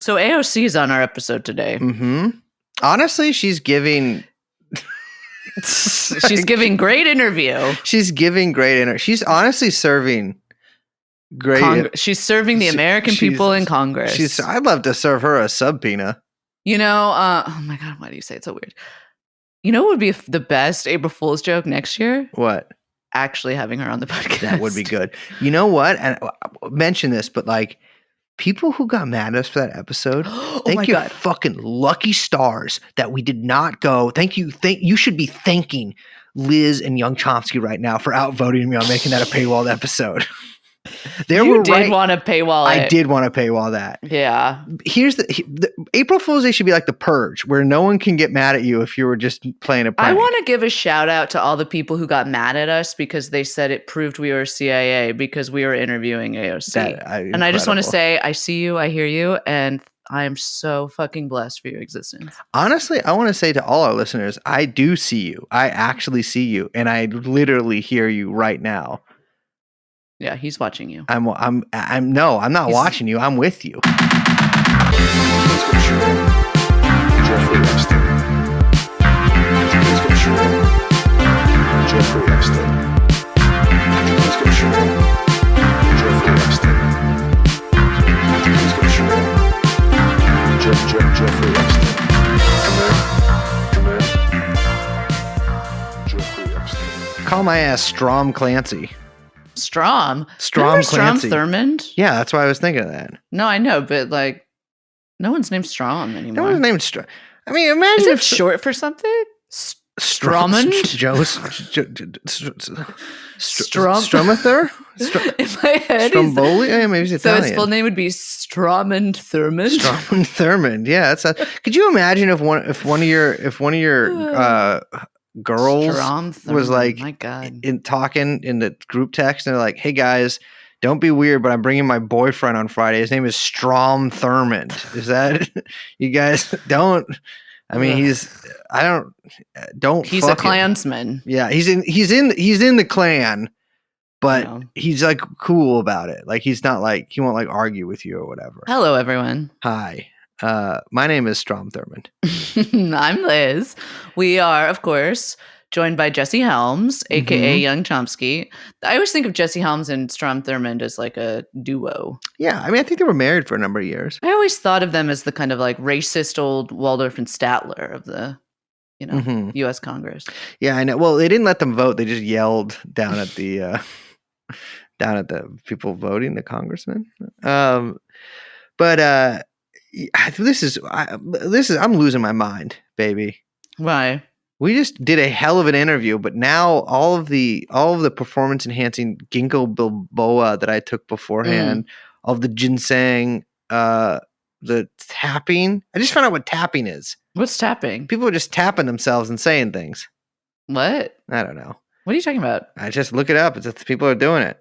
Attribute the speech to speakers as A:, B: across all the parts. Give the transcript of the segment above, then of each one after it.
A: So AOC is on our episode today.
B: Mm-hmm. Honestly, she's giving...
A: She's giving great interview.
B: She's giving great interview. She's honestly serving great...
A: she's serving the American people in Congress.
B: I'd love to serve her a subpoena.
A: You know, oh my God, why do you say it so weird? You know what would be the best April Fool's joke next year?
B: What?
A: Actually having her on the podcast.
B: That would be good. You know what? And mention this, but like people who got mad at us for that episode, thank you fucking lucky stars that we did not go. Thank you. You should be thanking Liz and Young Chomsky right now for outvoting me on making that a paywalled episode.
A: You did want to paywall it.
B: I did want to paywall that.
A: Yeah.
B: Here's the April Fool's Day should be like the Purge, where no one can get mad at you if you were just playing a prank.
A: I want to give a shout out to all the people who got mad at us because they said it proved we were CIA because we were interviewing AOC. And I just want to say, I see you, I hear you, and I am so fucking blessed for your existence.
B: Honestly, I want to say to all our listeners, I do see you. I actually see you, and I literally hear you right now.
A: Yeah, he's watching you.
B: I'm not watching you. I'm with you. Call my ass Strom Clancy.
A: Strom
B: Clancy.
A: Thurmond?
B: Yeah, that's why I was thinking of that.
A: No, I know, but like, no one's named Strom anymore.
B: No one's named Strom. I mean, imagine
A: if short for something? Stromond?
B: Stromather?
A: In my head,
B: Stromboli? Yeah, maybe he's Italian.
A: So his full name would be Stromond Thurmond.
B: Stromond Thurmond. Yeah, could you imagine if one of your girls was like,
A: my God,
B: talking in the group text, and they're like, "Hey guys, don't be weird, but I'm bringing my boyfriend on Friday. His name is Strom Thurmond. Is that you guys don't? I mean, he's
A: a Klansman.
B: Yeah, he's in the Klan, but he's like cool about it. Like he's not like he won't like argue with you or whatever.
A: Hello, everyone.
B: Hi. My name is Strom Thurmond.
A: I'm Liz. We are, of course, joined by Jesse Helms, aka Young Chomsky. I always think of Jesse Helms and Strom Thurmond as like a duo.
B: Yeah, I mean, I think they were married for a number of years.
A: I always thought of them as the kind of like racist old Waldorf and Statler of the, U.S. Congress. Yeah,
B: I know. Well, they didn't let them vote. They just yelled down at the people voting, the congressmen. But this is I'm losing my mind, baby.
A: Why?
B: We just did a hell of an interview, but now all of the performance enhancing ginkgo biloba that I took beforehand, all of the ginseng, the tapping. I just found out what tapping is.
A: What's tapping?
B: People are just tapping themselves and saying things.
A: What?
B: I don't know.
A: What are you talking about?
B: I just look it up. It's that people are doing it.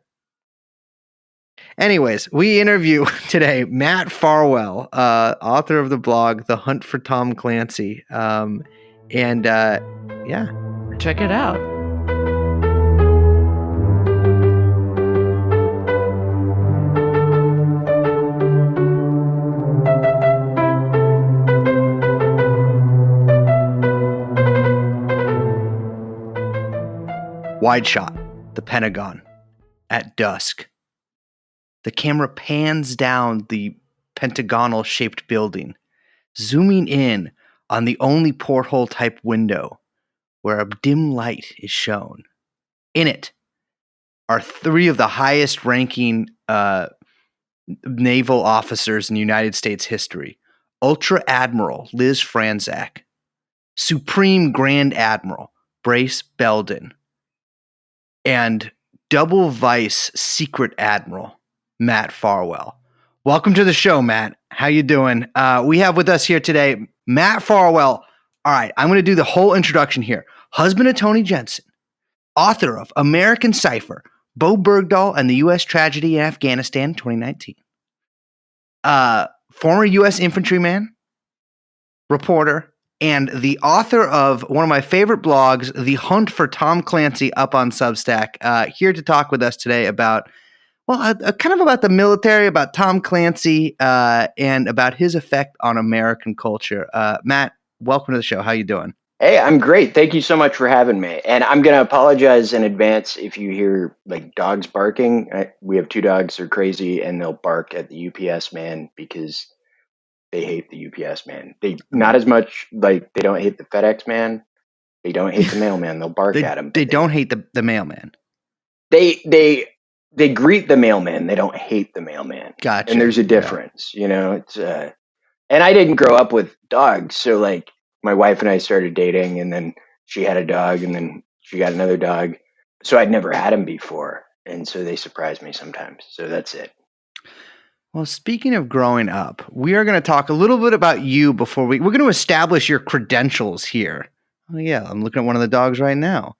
B: Anyways, we interview today Matt Farwell, author of the blog The Hunt for Tom Clancy. Yeah.
A: Check it out.
B: Wide shot, the Pentagon, at dusk. The camera pans down the pentagonal-shaped building, zooming in on the only porthole-type window where a dim light is shown. In it are three of the highest-ranking naval officers in United States history. Ultra Admiral Liz Franzak, Supreme Grand Admiral Brace Belden, and Double Vice Secret Admiral Matt Farwell. Welcome to the show, Matt. How you doing? We have with us here today Matt Farwell. All right, I'm going to do the whole introduction here. Husband of Tony Jensen, author of American Cipher, Bo Bergdahl and the U.S. Tragedy in Afghanistan, 2019. Former U.S. infantryman, reporter, and the author of one of my favorite blogs, The Hunt for Tom Clancy, up on Substack. Here to talk with us today about Well, kind of about the military, about Tom Clancy, and about his effect on American culture. Matt, welcome to the show. How you doing?
C: Hey, I'm great. Thank you so much for having me. And I'm going to apologize in advance if you hear like dogs barking. We have two dogs. They're crazy and they'll bark at the UPS man because they hate the UPS man. They not as much like they don't hate the FedEx man. They don't hate the mailman. They'll bark at him.
B: They don't hate the mailman.
C: They greet the mailman. They don't hate the mailman.
B: Gotcha.
C: And there's a difference, you know. It's and I didn't grow up with dogs, so like my wife and I started dating, and then she had a dog, and then she got another dog. So I'd never had him before, and so they surprise me sometimes. So that's it.
B: Well, speaking of growing up, we are going to talk a little bit about you before we're going to establish your credentials here. Oh yeah, I'm looking at one of the dogs right now.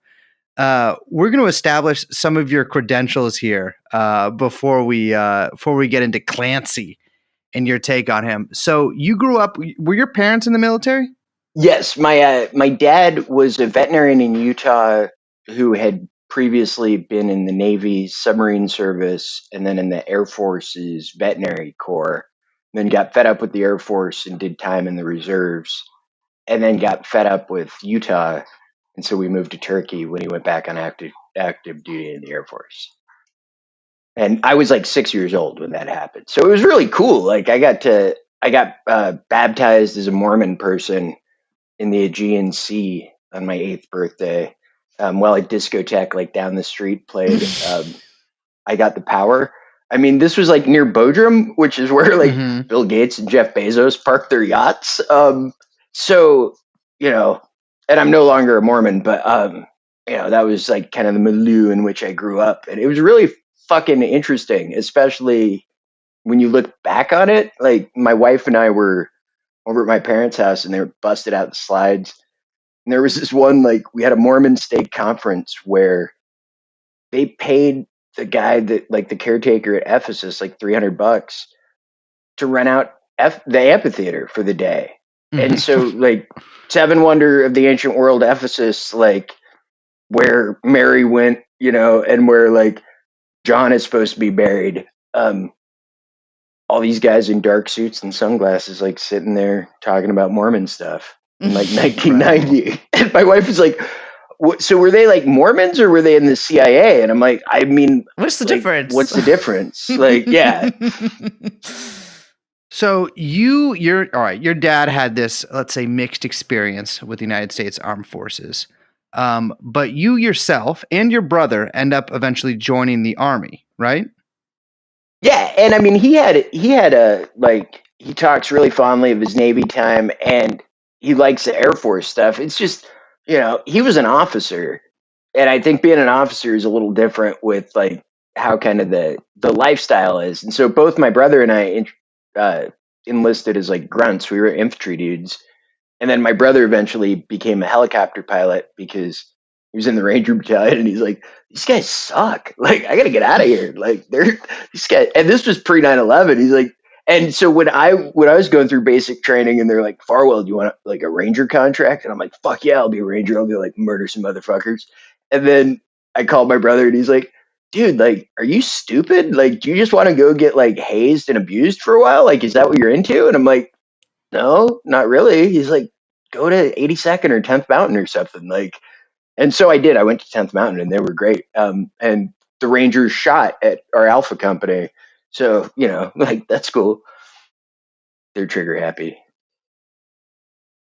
B: We're going to establish some of your credentials here before we get into Clancy and your take on him. So you grew up. Were your parents in the military?
C: Yes, my dad was a veterinarian in Utah who had previously been in the Navy submarine service and then in the Air Force's veterinary corps. Then got fed up with the Air Force and did time in the reserves, and then got fed up with Utah, and so we moved to Turkey when he went back on active duty in the Air Force. And I was like 6 years old when that happened, so it was really cool. Like I got baptized as a Mormon person in the Aegean Sea on my 8th birthday, while a discotheque like down the street played I Got the Power. I mean, this was like near Bodrum, which is where like Bill Gates and Jeff Bezos parked their yachts. So, you know, and I'm no longer a Mormon, but, you know, that was like kind of the milieu in which I grew up. And it was really fucking interesting, especially when you look back on it. Like my wife and I were over at my parents' house and they were busted out the slides. And there was this one, like, we had a Mormon state conference where they paid the guy that, like, the caretaker at Ephesus, like $300 to rent out the amphitheater for the day. And so, like, Seven Wonder of the Ancient World, Ephesus, like, where Mary went, you know, and where, like, John is supposed to be buried. All these guys in dark suits and sunglasses, like, sitting there talking about Mormon stuff in like 1990. And my wife was like, so were they like Mormons or were they in the CIA? And I'm like, I mean,
A: what's the
C: like,
A: difference?
C: What's the difference? Like, yeah.
B: So you're all right. Your dad had this, let's say, mixed experience with the United States Armed Forces. But you yourself and your brother end up eventually joining the Army, right?
C: Yeah. And I mean, he had a, like, he talks really fondly of his Navy time and he likes the Air Force stuff. It's just, you know, he was an officer. And I think being an officer is a little different with like how kind of the lifestyle is. And so both my brother and I enlisted as like grunts. We were infantry dudes. And then my brother eventually became a helicopter pilot because he was in the Ranger Battalion, and he's like, these guys suck. Like, I got to get out of here. Like, these guys, and this was pre 9/11. He's like, and so when I was going through basic training, and they're like, Farwell, do you want like a Ranger contract? And I'm like, fuck yeah, I'll be a Ranger. I'll be like murder some motherfuckers. And then I called my brother, and he's like, dude, like, are you stupid? Like, do you just want to go get like hazed and abused for a while? Like, is that what you're into? And I'm like, no, not really. He's like, go to 82nd or 10th Mountain or something. Like, and so I did. I went to 10th Mountain, and they were great. And the Rangers shot at our Alpha company. So, you know, like, that's cool. They're trigger happy.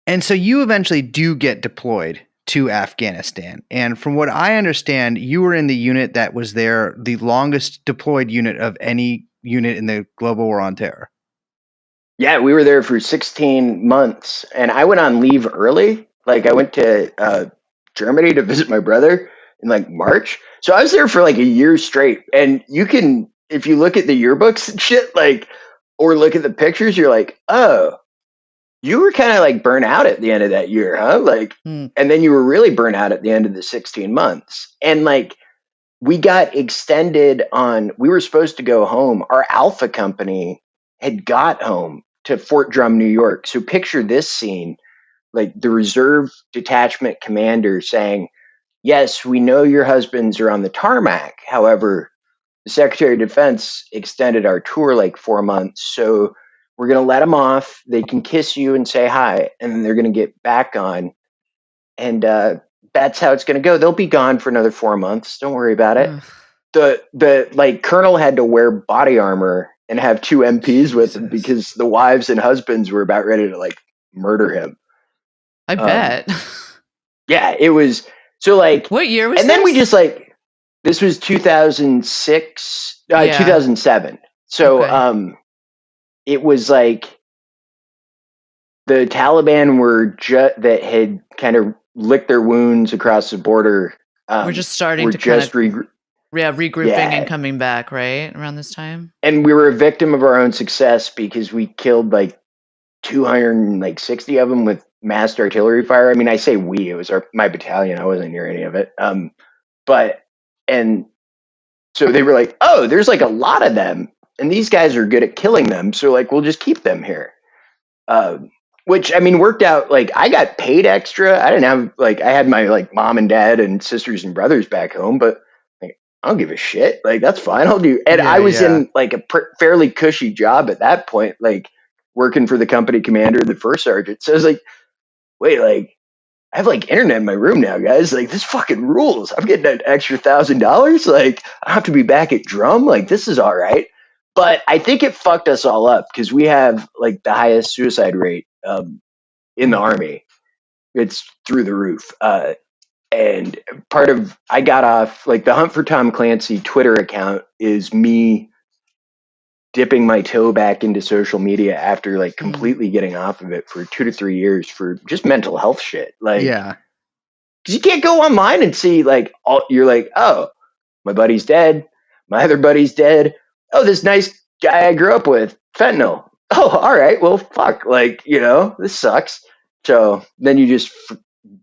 B: And so you eventually do get deployed to Afghanistan. And from what I understand, you were in the unit that was there, the longest deployed unit of any unit in the global war on terror.
C: Yeah, we were there for 16 months, and I went on leave early. Like, I went to Germany to visit my brother in like March. So I was there for like a year straight. And you can, if you look at the yearbooks and shit, like, or look at the pictures, you're like, oh, you were kind of like burnt out at the end of that year, huh? Like, and then you were really burnt out at the end of the 16 months. And like, we got extended on, we were supposed to go home. Our Alpha company had got home to Fort Drum, New York. So picture this scene, like the reserve detachment commander saying, yes, we know your husbands are on the tarmac. However, the Secretary of Defense extended our tour like 4 months. So we're going to let them off. They can kiss you and say hi, and then they're going to get back on. And that's how it's going to go. They'll be gone for another 4 months. Don't worry about it. The like colonel had to wear body armor and have 2 MPs with him because the wives and husbands were about ready to like murder him.
A: I bet.
C: Yeah, it was. So like,
A: what year was
C: and
A: this?
C: Then we just like, this was 2006, 2007. So it was like the Taliban were that had kind of licked their wounds across the border.
A: We're just starting to kind of regrouping and coming back, right? Around this time.
C: And we were a victim of our own success because we killed like 260 of them with massed artillery fire. I mean, I say we, it was my battalion. I wasn't near any of it. And so they were like, oh, there's like a lot of them and these guys are good at killing them. So like, we'll just keep them here. Which I mean, worked out. Like I got paid extra. I didn't have like, I had my like mom and dad and sisters and brothers back home, but like, I don't give a shit. Like, that's fine. I'll do. And I was in like a fairly cushy job at that point, like working for the company commander, the first sergeant. So I was like, wait, like I have like internet in my room now, guys. Like this fucking rules. I'm getting an extra $1,000. Like I don't have to be back at drum. Like this is all right. But I think it fucked us all up because we have like the highest suicide rate in the Army. It's through the roof. And I got off, like the Hunt for Tom Clancy Twitter account is me dipping my toe back into social media after like completely getting off of it for 2 to 3 years for just mental health shit. Like, because you can't go online and see like, you're like, oh, my buddy's dead. My other buddy's dead. Oh, this nice guy I grew up with, fentanyl. Oh, all right. Well, fuck. Like, this sucks. So then you just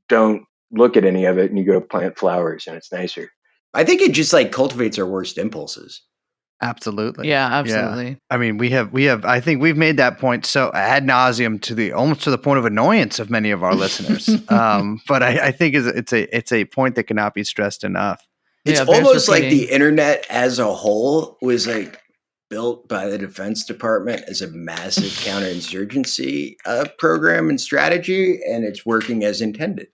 C: don't look at any of it and you go plant flowers and it's nicer.
D: I think it just like cultivates our worst impulses.
B: Absolutely.
A: Yeah, absolutely.
B: Yeah. I mean, we have, I think we've made that point so ad nauseum almost to the point of annoyance of many of our listeners. But I think it's a point that cannot be stressed enough.
D: It's almost like the internet as a whole was like built by the Defense Department as a massive counterinsurgency program and strategy, and it's working as intended.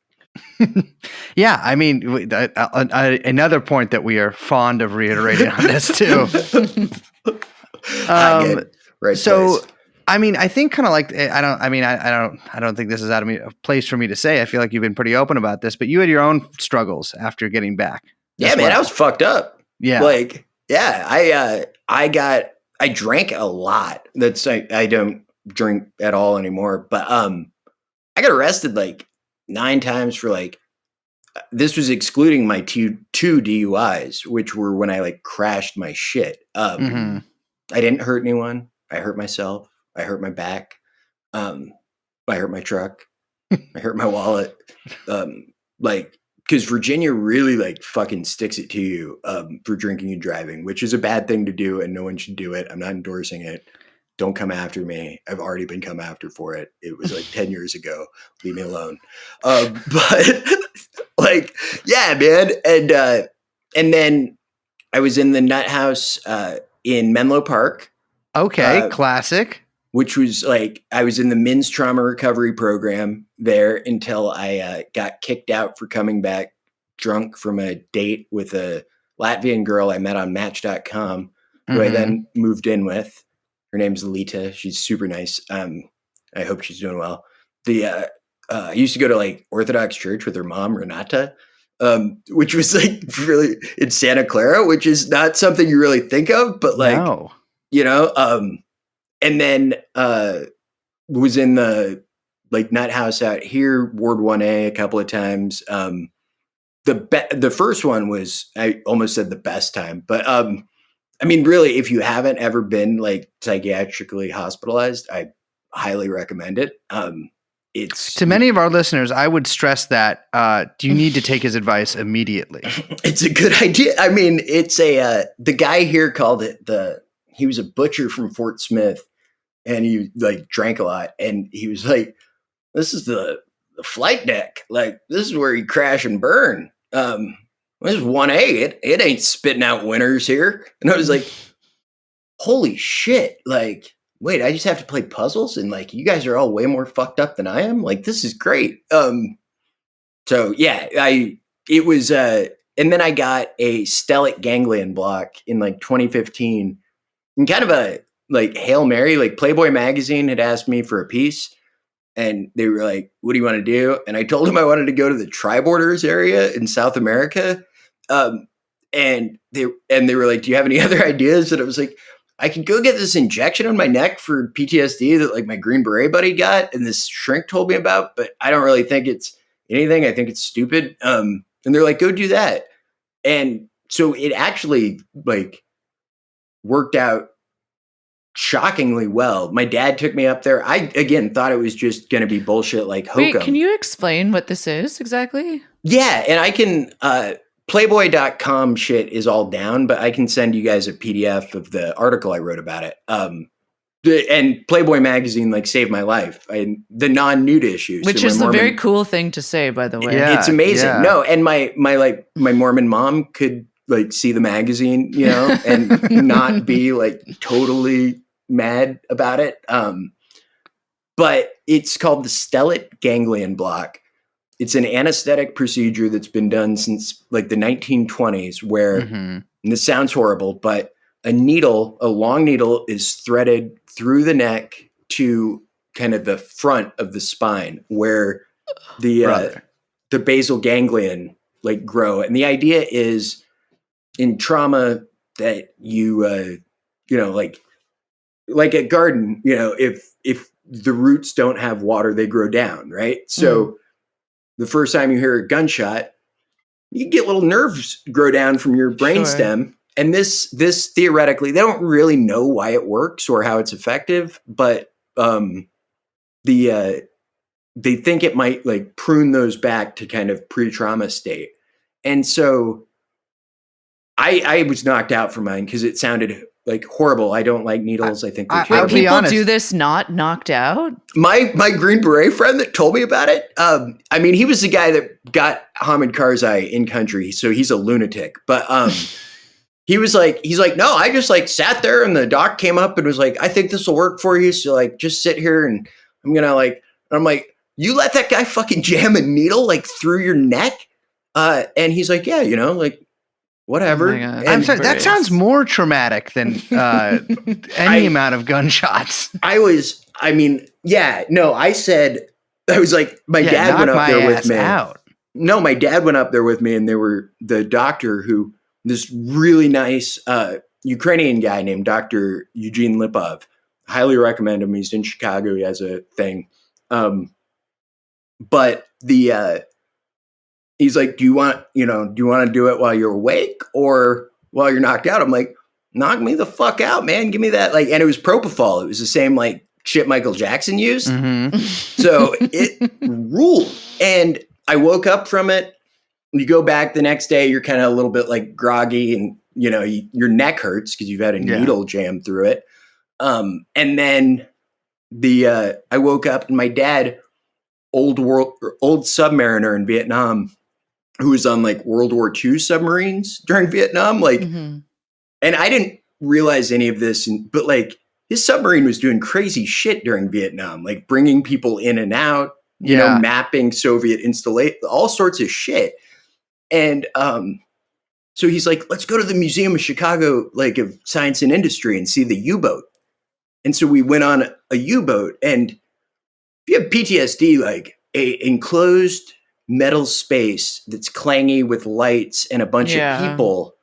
B: Yeah, I mean, another point that we are fond of reiterating on this too.
D: Right.
B: So,
D: place.
B: I mean, I think kind of like I don't think this is out of a place for me to say. I feel like you've been pretty open about this, but you had your own struggles after getting back.
D: Yeah, man, I was fucked up.
B: Yeah,
D: like I drank a lot. That's I don't drink at all anymore. But I got arrested like 9 times for like. This was excluding my two DUIs, which were when I like crashed my shit. I didn't hurt anyone. I hurt myself. I hurt my back. I hurt my truck. I hurt my wallet. Because Virginia really like fucking sticks it to you for drinking and driving, which is a bad thing to do, and no one should do it. I'm not endorsing it. Don't come after me. I've already been come after for it. It was like 10 years ago. Leave me alone. But like, yeah, man. And then I was in the Nut House in Menlo Park.
B: Okay, classic.
D: Which was like, I was in the men's trauma recovery program there until I got kicked out for coming back drunk from a date with a Latvian girl I met on Match.com, who I then moved in with. Her name's Alita. She's super nice. I hope she's doing well. I used to go to like Orthodox church with her mom, Renata, which was like really in Santa Clara, which is not something you really think of, but like, and then was in the like Nut House out here, Ward 1A a couple of times. The first one was, I almost said the best time, but I mean, really, if you haven't ever been like psychiatrically hospitalized, I highly recommend it. It's
B: to many of our listeners, I would stress that you need to take his advice immediately.
D: It's a good idea. I mean, it's the guy here called it he was a butcher from Fort Smith, and he like drank a lot, and he was like, this is the flight deck. Like, this is where you crash and burn. This is 1A. It ain't spitting out winners here. And I was like, holy shit. Like, wait, I just have to play puzzles and like you guys are all way more fucked up than I am. Like, this is great. So yeah, it was and then I got a Stellet Ganglion block in like 2015. And kind of a like Hail Mary, like Playboy magazine had asked me for a piece. And they were like, what do you want to do? And I told them I wanted to go to the Tri-Borders area in South America. And they were like, do you have any other ideas? And I was like, I could go get this injection on my neck for PTSD that like my Green Beret buddy got and this shrink told me about, but I don't really think it's anything. I think it's stupid. And they're like, go do that. And so it actually like worked out shockingly well. My dad took me up there. I, again, thought it was just going to be bullshit like hokum.
A: Wait, can you explain what this is exactly?
D: Yeah, and I can, Playboy.com shit is all down, but I can send you guys a PDF of the article I wrote about it. And Playboy magazine like saved my life. The non-nude issues.
A: Which is a very cool thing to say, by the way.
B: Yeah,
D: it's amazing. Yeah. No, and my Mormon mom could like see the magazine, you know, and not be like totally mad about it. But it's called the Stellet Ganglion block. It's an anesthetic procedure that's been done since like the 1920s where, and this sounds horrible, but a long needle is threaded through the neck to kind of the front of the spine where the basal ganglion like grow. And the idea is in trauma that you know, like a garden, you know, if the roots don't have water, they grow down, right? So the first time you hear a gunshot, you get little nerves grow down from your brainstem. Sure. And this theoretically, they don't really know why it works or how it's effective, but they think it might like prune those back to kind of pre-trauma state. And so I was knocked out for mine because it sounded like horrible. I don't like needles. I think
A: they're people do this not knocked out.
D: My Green Beret friend that told me about it. I mean, he was the guy that got Hamid Karzai in country, so he's a lunatic. But he's like, no, I just like sat there and the doc came up and was like, I think this will work for you. So like, just sit here and I'm gonna like. I'm like, you let that guy fucking jam a needle like through your neck? And he's like, yeah, you know, like. Whatever.
B: Oh I'm sorry. That sounds more traumatic than any amount of gunshots.
D: I was like, my dad went up there with me. No, my dad went up there with me, and they were the doctor who this really nice Ukrainian guy named Dr. Eugene Lipov. Highly recommend him. He's in Chicago. He has a thing. But he's like, do you want to do it while you're awake or while you're knocked out? I'm like, knock me the fuck out, man. Give me that. Like, and it was propofol. It was the same like shit Michael Jackson used. So it ruled. And I woke up from it. You go back the next day, you're kind of a little bit like groggy and, you know, your neck hurts because you've had a needle jammed through it. And then I woke up and my dad, old submariner in Vietnam, who was on like World War II submarines during Vietnam. Like, and I didn't realize any of this, but like his submarine was doing crazy shit during Vietnam, like bringing people in and out, you know, mapping Soviet installation, all sorts of shit. And so he's like, let's go to the Museum of Chicago, like of Science and Industry and see the U-boat. And so we went on a U-boat, and if you have PTSD, like a enclosed metal space that's clangy with lights and a bunch of people.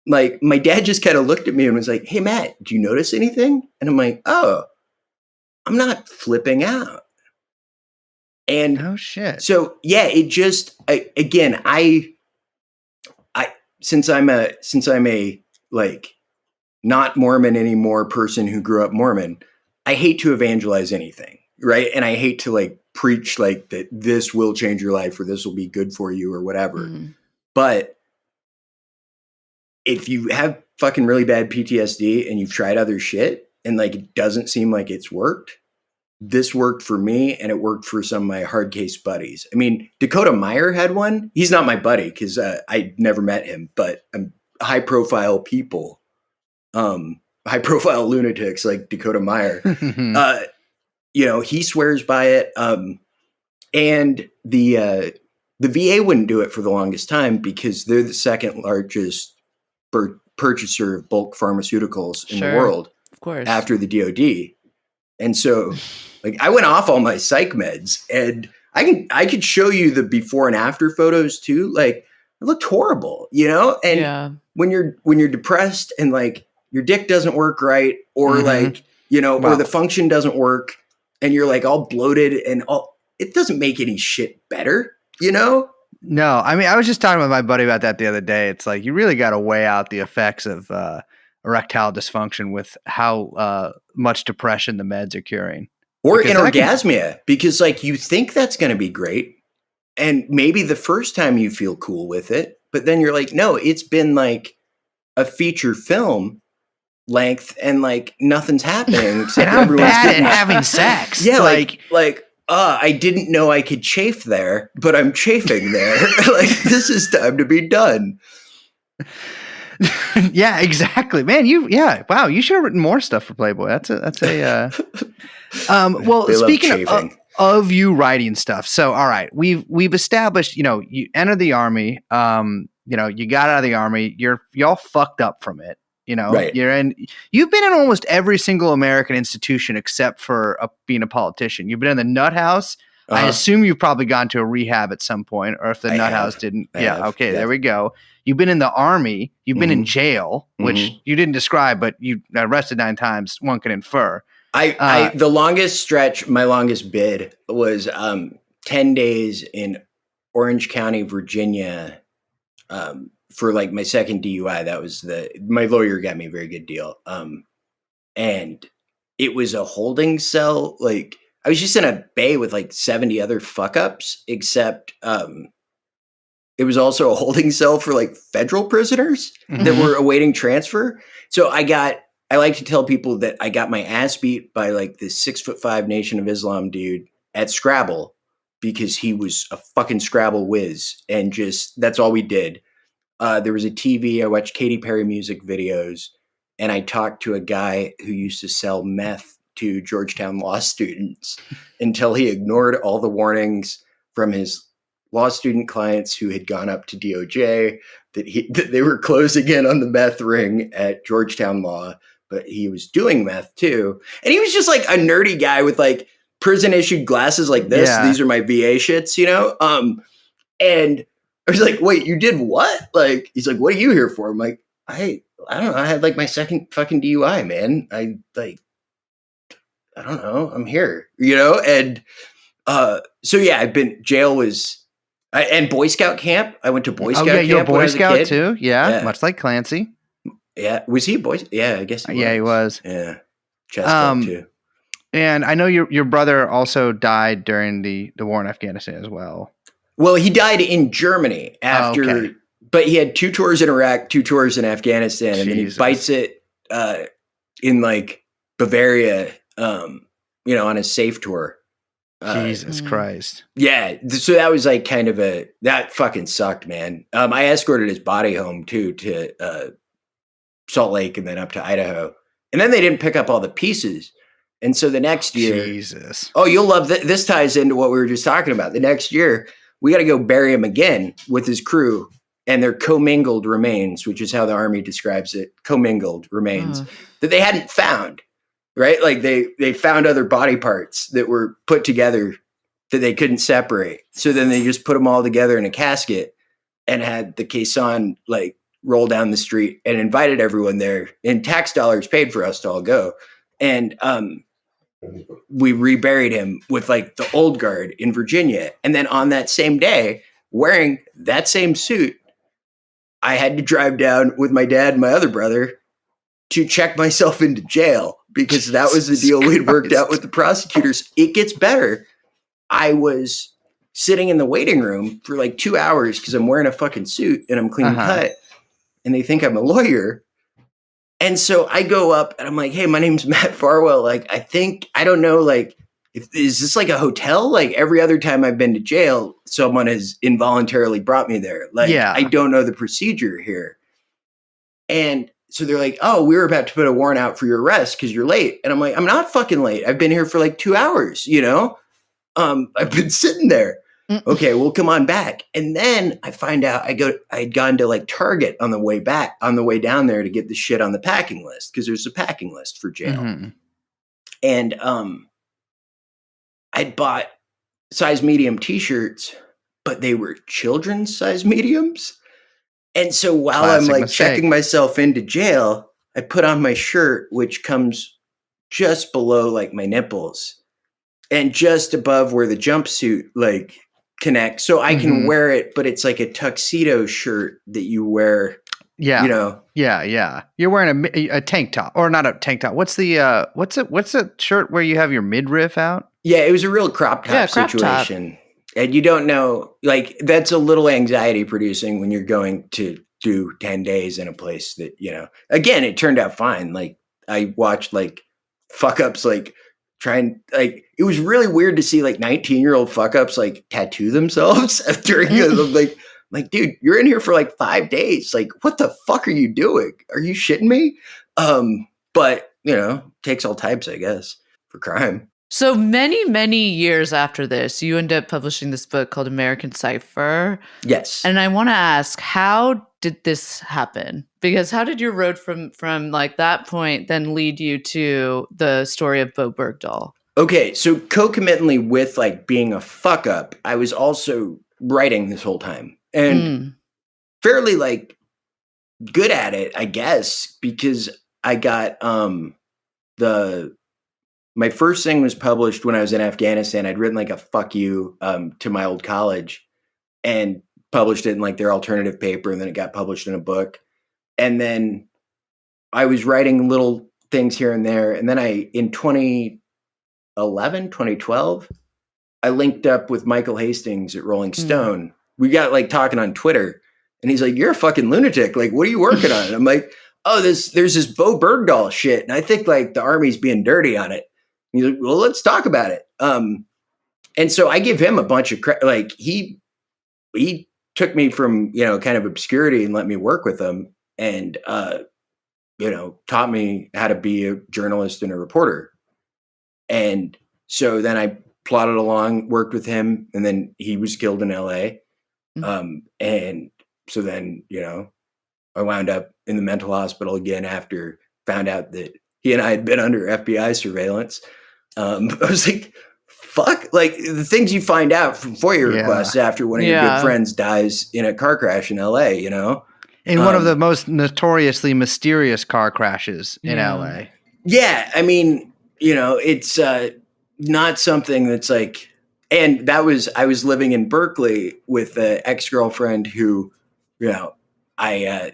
D: Like my dad just kind of looked at me and was like, hey, Matt, do you notice anything? And I'm like, oh, I'm not flipping out. And
B: oh shit.
D: So yeah, it just, again, since I'm a like not Mormon anymore person who grew up Mormon, I hate to evangelize anything. Right. And I hate to like preach like that this will change your life or this will be good for you or whatever. But if you have fucking really bad PTSD and you've tried other shit and like it doesn't seem like it's worked, this worked for me and it worked for some of my hard case buddies. I mean, Dakota Meyer had one. He's not my buddy because I never met him, but high profile people, high profile lunatics like Dakota Meyer. He swears by it. And the VA wouldn't do it for the longest time because they're the second largest purchaser of bulk pharmaceuticals in the world,
A: of course,
D: after the DoD. And so, like, I went off all my psych meds, and I could show you the before and after photos too. Like, it looked horrible, And when you're depressed and like your dick doesn't work right, or like or the function doesn't work, and you're like all bloated and all, it doesn't make any shit better, No,
B: I mean, I was just talking with my buddy about that the other day. It's like you really got to weigh out the effects of erectile dysfunction with how much depression the meds are curing.
D: Or anorgasmia, because like you think that's going to be great. And maybe the first time you feel cool with it, but then you're like, no, it's been like a feature film length and like nothing's happening.
B: And I'm bad at having sex.
D: Yeah, I didn't know I could chafe there, but I'm chafing there. Like, this is time to be done.
B: Yeah, exactly, man. Wow, you should have written more stuff for Playboy. That's a well, speaking of you writing stuff. So, all right, we've established, you enter the Army, you got out of the Army, y'all fucked up from it.
D: Right.
B: You've been in almost every single American institution except for being a politician. You've been in the nut house. I assume you've probably gone to a rehab at some point, or if the nut house didn't. There we go. You've been in the Army. You've been in jail, which you didn't describe, but you arrested 9 times. One can infer.
D: The longest stretch, my longest bid was 10 days in Orange County, Virginia, for like my second DUI. That was my lawyer got me a very good deal. And it was a holding cell. Like, I was just in a bay with like 70 other fuck ups, except it was also a holding cell for like federal prisoners that were awaiting transfer. So I like to tell people that I got my ass beat by like this 6'5" Nation of Islam dude at Scrabble, because he was a fucking Scrabble whiz. And just, that's all we did. There was a TV. I watched Katy Perry music videos, and I talked to a guy who used to sell meth to Georgetown law students until he ignored all the warnings from his law student clients who had gone up to DOJ that they were closing in on the meth ring at Georgetown Law, but he was doing meth too. And he was just like a nerdy guy with like prison issued glasses like this. Yeah. These are my VA shits, And I was like, wait, you did what? Like, he's like, what are you here for? I'm like, I don't know. I had like my second fucking DUI, man. I don't know. I'm here, And so yeah, and Boy Scout camp. I went to Boy Scout camp.
B: You're a Boy Scout too? Yeah, much like Clancy.
D: Yeah. Was he a Boy? Yeah, I guess he was.
B: Yeah, he was.
D: Yeah. Chest Club too.
B: And I know your brother also died during the war in Afghanistan as well.
D: Well, he died in Germany after, but he had 2 tours in Iraq, 2 tours in Afghanistan, and then he bites it in like Bavaria, on a safe tour.
B: Jesus Christ.
D: Yeah. So that was like kind of that fucking sucked, man. I escorted his body home too, to Salt Lake and then up to Idaho. And then they didn't pick up all the pieces. And so the next year,
B: Jesus.
D: Oh, you'll love this. Ties into what we were just talking about. The next year, we got to go bury him again with his crew and their commingled remains, which is how the Army describes it. Commingled remains that they hadn't found, right? Like they found other body parts that were put together that they couldn't separate. So then they just put them all together in a casket and had the caisson like roll down the street and invited everyone there, and tax dollars paid for us to all go. And, we reburied him with like the old guard in Virginia. And then on that same day, wearing that same suit, I had to drive down with my dad and my other brother to check myself into jail, because that was the deal we'd worked out with the prosecutors. It gets better. I was sitting in the waiting room for like 2 hours because I'm wearing a fucking suit and I'm clean cut, and they think I'm a lawyer. And so I go up and I'm like, hey, my name's Matt Farwell. Like, I don't know, like, is this like a hotel? Like every other time I've been to jail, someone has involuntarily brought me there. Like, I don't know the procedure here. And so they're like, oh, we were about to put a warrant out for your arrest because you're late. And I'm like, I'm not fucking late. I've been here for like 2 hours, you know? I've been sitting there. Okay, well, come on back. And then I find out I had gone to like Target on the way down there to get the shit on the packing list because there's a packing list for jail. Mm-hmm. And I'd bought size medium t-shirts, but they were children's size mediums. And so while I'm like checking myself into jail, I put on my shirt, which comes just below like my nipples and just above where the jumpsuit like connects. So I can wear it, but it's like a tuxedo shirt that you wear.
B: Yeah.
D: You know?
B: Yeah. You're wearing a tank top, or not a tank top. What's a shirt where you have your midriff out?
D: Yeah, it was a real crop top situation. Top. And you don't know, like, that's a little anxiety producing when you're going to do 10 days in a place that, you know, again, it turned out fine. Like, I watched, like, fuck ups, like, it was really weird to see, like, 19-year-old fuck ups, like, tattoo themselves during, like, dude, you're in here for, like, 5 days. Like, what the fuck are you doing? Are you shitting me? But, you know, takes all types, I guess, for crime.
A: So many, many years after this, you end up publishing this book called American Cypher.
D: Yes.
A: And I want to ask, how did this happen? Because how did your road from like that point then lead you to the story of Bo Bergdahl?
D: Okay, so concomitantly with like being a fuck up, I was also writing this whole time and fairly like good at it, I guess, because I got my first thing was published when I was in Afghanistan. I'd written like a fuck you to my old college and published it in like their alternative paper. And then it got published in a book. And then I was writing little things here and there. And then in 2012, I linked up with Michael Hastings at Rolling Stone. We got like talking on Twitter and he's like, you're a fucking lunatic. Like, what are you working on? And I'm like, oh, there's this Bo Bergdahl shit. And I think like the Army's being dirty on it. He's like, well, let's talk about it. And so I give him a bunch of credit. Like he took me from, you know, kind of obscurity and let me work with him and, you know, taught me how to be a journalist and a reporter. And so then I plodded along, worked with him, and then he was killed in LA. And so then, you know, I wound up in the mental hospital again after found out that he and I had been under FBI surveillance. I was like, fuck, like the things you find out from FOIA requests after one of your good friends dies in a car crash in LA, you know?
B: In one of the most notoriously mysterious car crashes in LA.
D: Yeah. I mean, you know, it's not something that's like, and I was living in Berkeley with an ex-girlfriend who, you know, I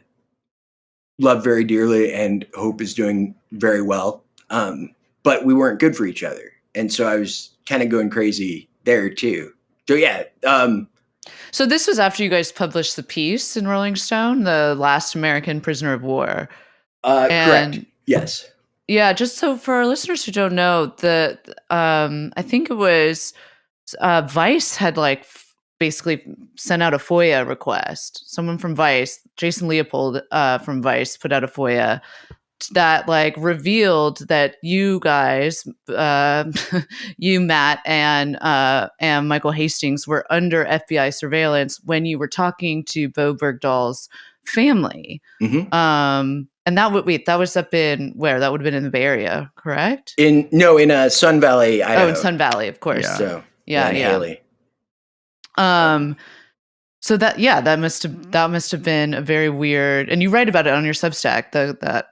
D: love very dearly and hope is doing very well. But we weren't good for each other. And so I was kind of going crazy there too. So yeah.
A: So this was after you guys published the piece in Rolling Stone, The Last American Prisoner of War.
D: Correct. Yes.
A: Yeah, just so for our listeners who don't know, I think it was Vice had like basically sent out a FOIA request. Someone from Vice, Jason Leopold from Vice, put out a FOIA that like revealed that you guys, you, Matt, and Michael Hastings were under FBI surveillance when you were talking to Bo Bergdahl's family. And that was up in where? That would have been in the Bay Area, correct?
D: In Sun Valley, Idaho.
A: Oh, in Sun Valley, of course.
B: Yeah.
D: So
A: yeah.
D: Haley.
A: So that must have been a very weird, and you write about it on your Substack, that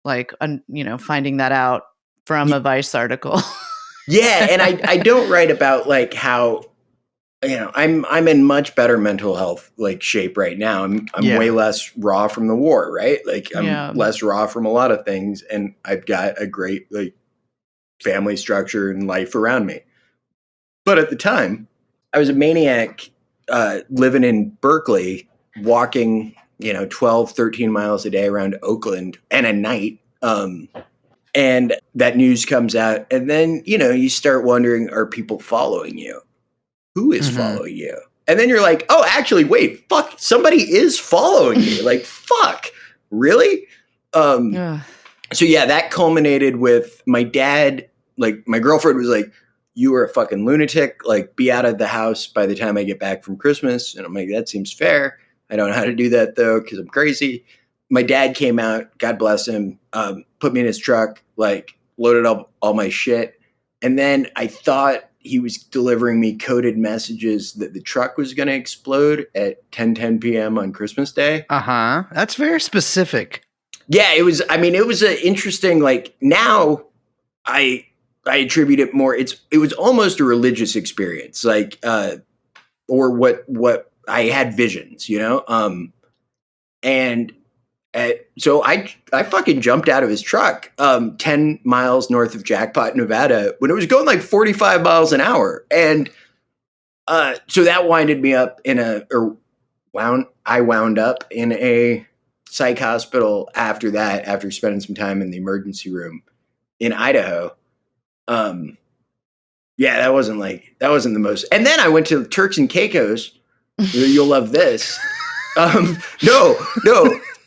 A: like, you know, finding that out from a Vice article.
D: Yeah. And I don't write about like how, you know, I'm in much better mental health like shape right now. I'm way less raw from the war, right? Like I'm less raw from a lot of things, and I've got a great like family structure and life around me. But at the time, I was a maniac living in Berkeley, walking, you know, 12, 13 miles a day around Oakland and at night. And that news comes out. And then, you start wondering, are people following you? Who is following you? And then you're like, oh, actually, wait, fuck, somebody is following me. Like, fuck, really? So yeah, that culminated with my dad. Like, my girlfriend was like, you are a fucking lunatic. Like, be out of the house by the time I get back from Christmas. And I'm like, that seems fair. I don't know how to do that, though, because I'm crazy. My dad came out, God bless him, put me in his truck, like, loaded up all my shit. And then I thought he was delivering me coded messages that the truck was going to explode at 10:10 p.m. on Christmas Day.
B: That's very specific.
D: Yeah, it was an interesting, like, now I attribute it more. It was almost a religious experience, like, or what I had visions, and so I fucking jumped out of his truck 10 miles north of Jackpot, Nevada, when it was going like 45 miles an hour. And so that winded me up I wound up in a psych hospital after that, after spending some time in the emergency room in Idaho. Yeah, that wasn't the most. And then I went to Turks and Caicos. You'll love this. No.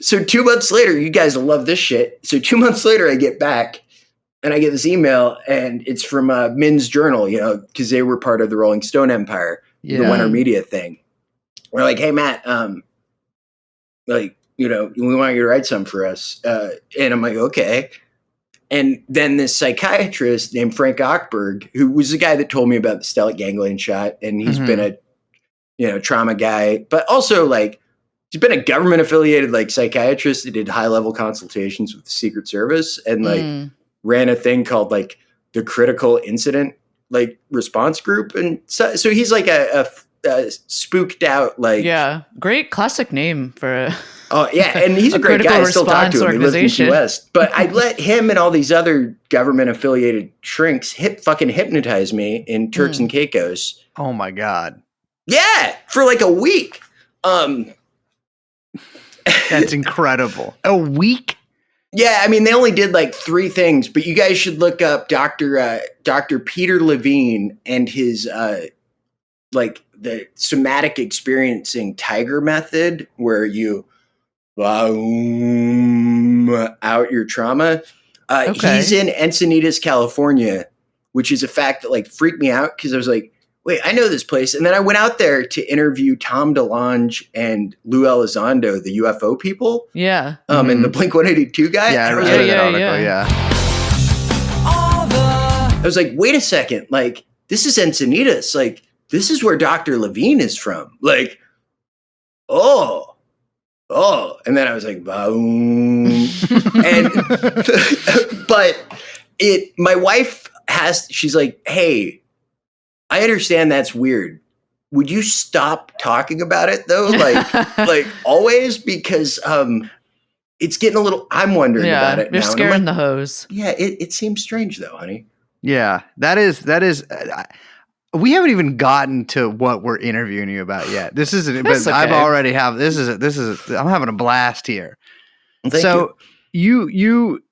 D: So 2 months later, you guys will love this shit. So 2 months later, I get back and I get this email, and it's from Men's Journal, because they were part of the Rolling Stone empire, the Winter Media thing. We're like, hey, Matt, we want you to write something for us. And I'm like, okay. And then this psychiatrist named Frank Ochberg, who was the guy that told me about the Stellet Ganglion shot, and he's been a trauma guy, but also like, he's been a government affiliated like psychiatrist that did high level consultations with the Secret Service and like ran a thing called like the Critical Incident like response group. And so he's like a spooked out, like,
A: great classic name for
D: oh yeah. And he's a great guy. I still talk to him. He lives in Key West, but I let him and all these other government affiliated shrinks fucking hypnotize me in Turks and Caicos.
B: Oh my God.
D: Yeah. For like a week.
B: That's incredible. A week?
D: Yeah, I mean, they only did like 3 things, but you guys should look up Dr. Peter Levine and his like the somatic experiencing tiger method, where you out your trauma. He's in Encinitas, California, which is a fact that like freaked me out because I was like, wait, I know this place. And then I went out there to interview Tom DeLonge and Lou Elizondo, the UFO people.
A: Yeah.
D: And the Blink-182 guy.
B: Yeah, I read that article, yeah.
D: I was like, wait a second. Like, this is Encinitas. Like, this is where Dr. Levine is from. Like, oh. And then I was like, boom. But my wife she's like, hey, I understand that's weird. Would you stop talking about it though? Like always, because it's getting a little, I'm wondering about it now.
A: You're scaring the hose.
D: Yeah, it seems strange though, honey.
B: Yeah, that is we haven't even gotten to what we're interviewing you about yet. This isn't, but okay. I'm having a blast here.
D: Well,
B: you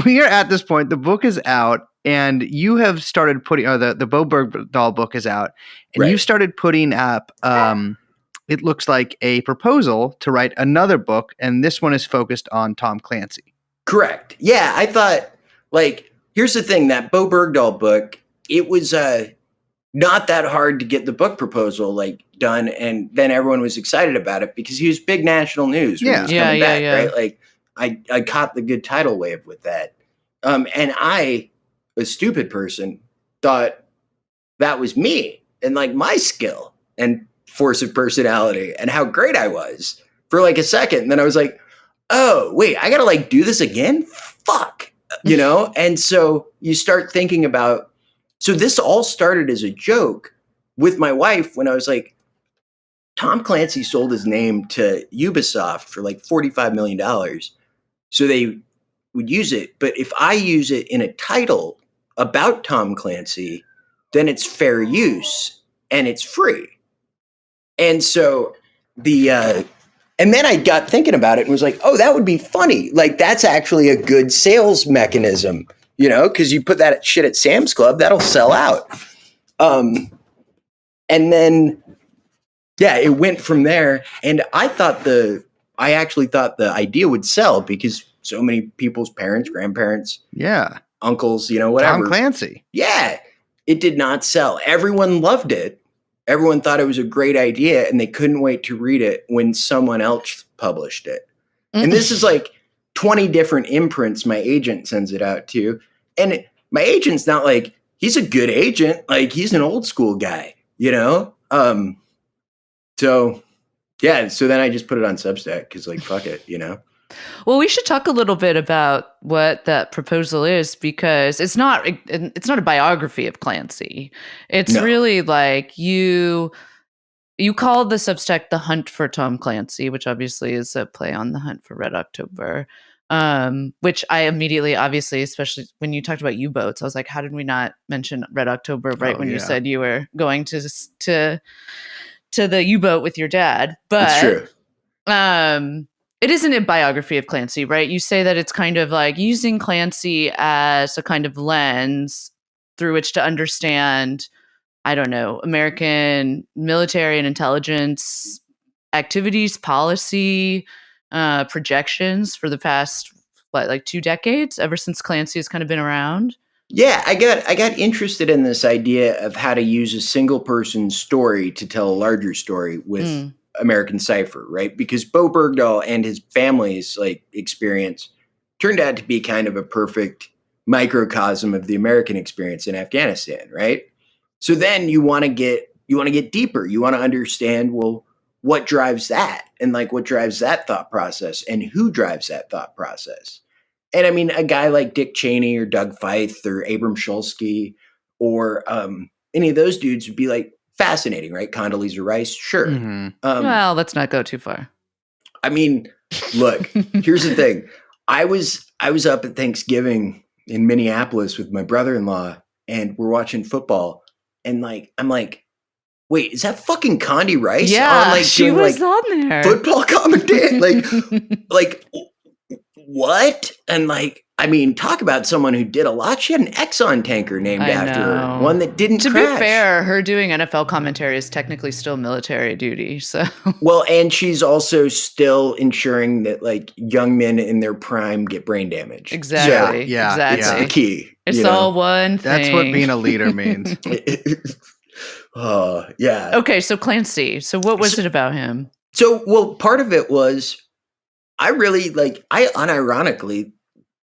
B: we are at this point, the book is out, and you have started putting, the Bo Bergdahl book is out, and you started putting up, it looks like a proposal to write another book, and this one is focused on Tom Clancy.
D: Correct. Yeah, I thought, like, here's the thing, that Bo Bergdahl book, it was not that hard to get the book proposal like done, and then everyone was excited about it because he was big national news when he was coming back, right? Like, I caught the good tidal wave with that. And I, a stupid person, thought that was me and like my skill and force of personality and how great I was for like a second. And then I was like, oh, wait, I got to like do this again? Fuck, And so you start thinking about, so this all started as a joke with my wife when I was like, Tom Clancy sold his name to Ubisoft for like $45 million. So they would use it. But if I use it in a title about Tom Clancy, then it's fair use and it's free. And so and then I got thinking about it and was like, oh, that would be funny. Like, that's actually a good sales mechanism. you know, because you put that shit at Sam's Club, that'll sell out. And then, yeah, it went from there. And I actually thought the idea would sell because so many people's parents, grandparents, uncles, you know, whatever.
B: Tom Clancy.
D: Yeah, it did not sell. Everyone loved it. Everyone thought it was a great idea, and they couldn't wait to read it when someone else published it. And this is like 20 different imprints my agent sends it out to. And my agent's not like, he's a good agent. Like, he's an old school guy, you know? So, yeah, so then I just put it on Substack because, like, fuck it, you know?
A: Well, we should talk a little bit about what that proposal is, because it's not a biography of Clancy. It's really like you called the Substack The Hunt for Tom Clancy, which obviously is a play on The Hunt for Red October, which I immediately, obviously, especially when you talked about U-boats, I was like, how did we not mention Red October when you said you were going to the U-boat with your dad? But
D: that's true.
A: It isn't a biography of Clancy, right? You say that it's kind of like using Clancy as a kind of lens through which to understand, I don't know, American military and intelligence activities, policy, projections for the past, like 2 decades, ever since Clancy has kind of been around.
D: Yeah, I got interested in this idea of how to use a single person's story to tell a larger story with American Cypher, right? Because Bo Bergdahl and his family's like experience turned out to be kind of a perfect microcosm of the American experience in Afghanistan, right? So then you want to get deeper. You want to understand, well, what drives that, and like what drives that thought process, and who drives that thought process. And I mean, a guy like Dick Cheney or Doug Feith or Abram Shulsky or any of those dudes would be like fascinating, right? Condoleezza Rice, sure.
B: Mm-hmm.
A: Well, let's not go too far.
D: I mean, look, here's the thing. I was up at Thanksgiving in Minneapolis with my brother-in-law, and we're watching football, and like I'm like, wait, is that fucking Condi Rice?
A: Yeah,
D: on, like,
A: she
D: doing,
A: was
D: like,
A: on there.
D: Football commentating, like what? And like, I mean, talk about someone who did a lot. She had an Exxon tanker named after her, one that didn't crash.
A: To be fair, her doing NFL commentary is technically still military duty. So
D: well, and she's also still ensuring that like young men in their prime get brain damage.
A: Exactly.
B: Yeah.
A: Exactly.
D: It's the key.
A: It's all one thing.
B: That's what being a leader means.
D: Oh, yeah.
A: Okay, so Clancy. So what was it about him?
D: So, well, part of it was I unironically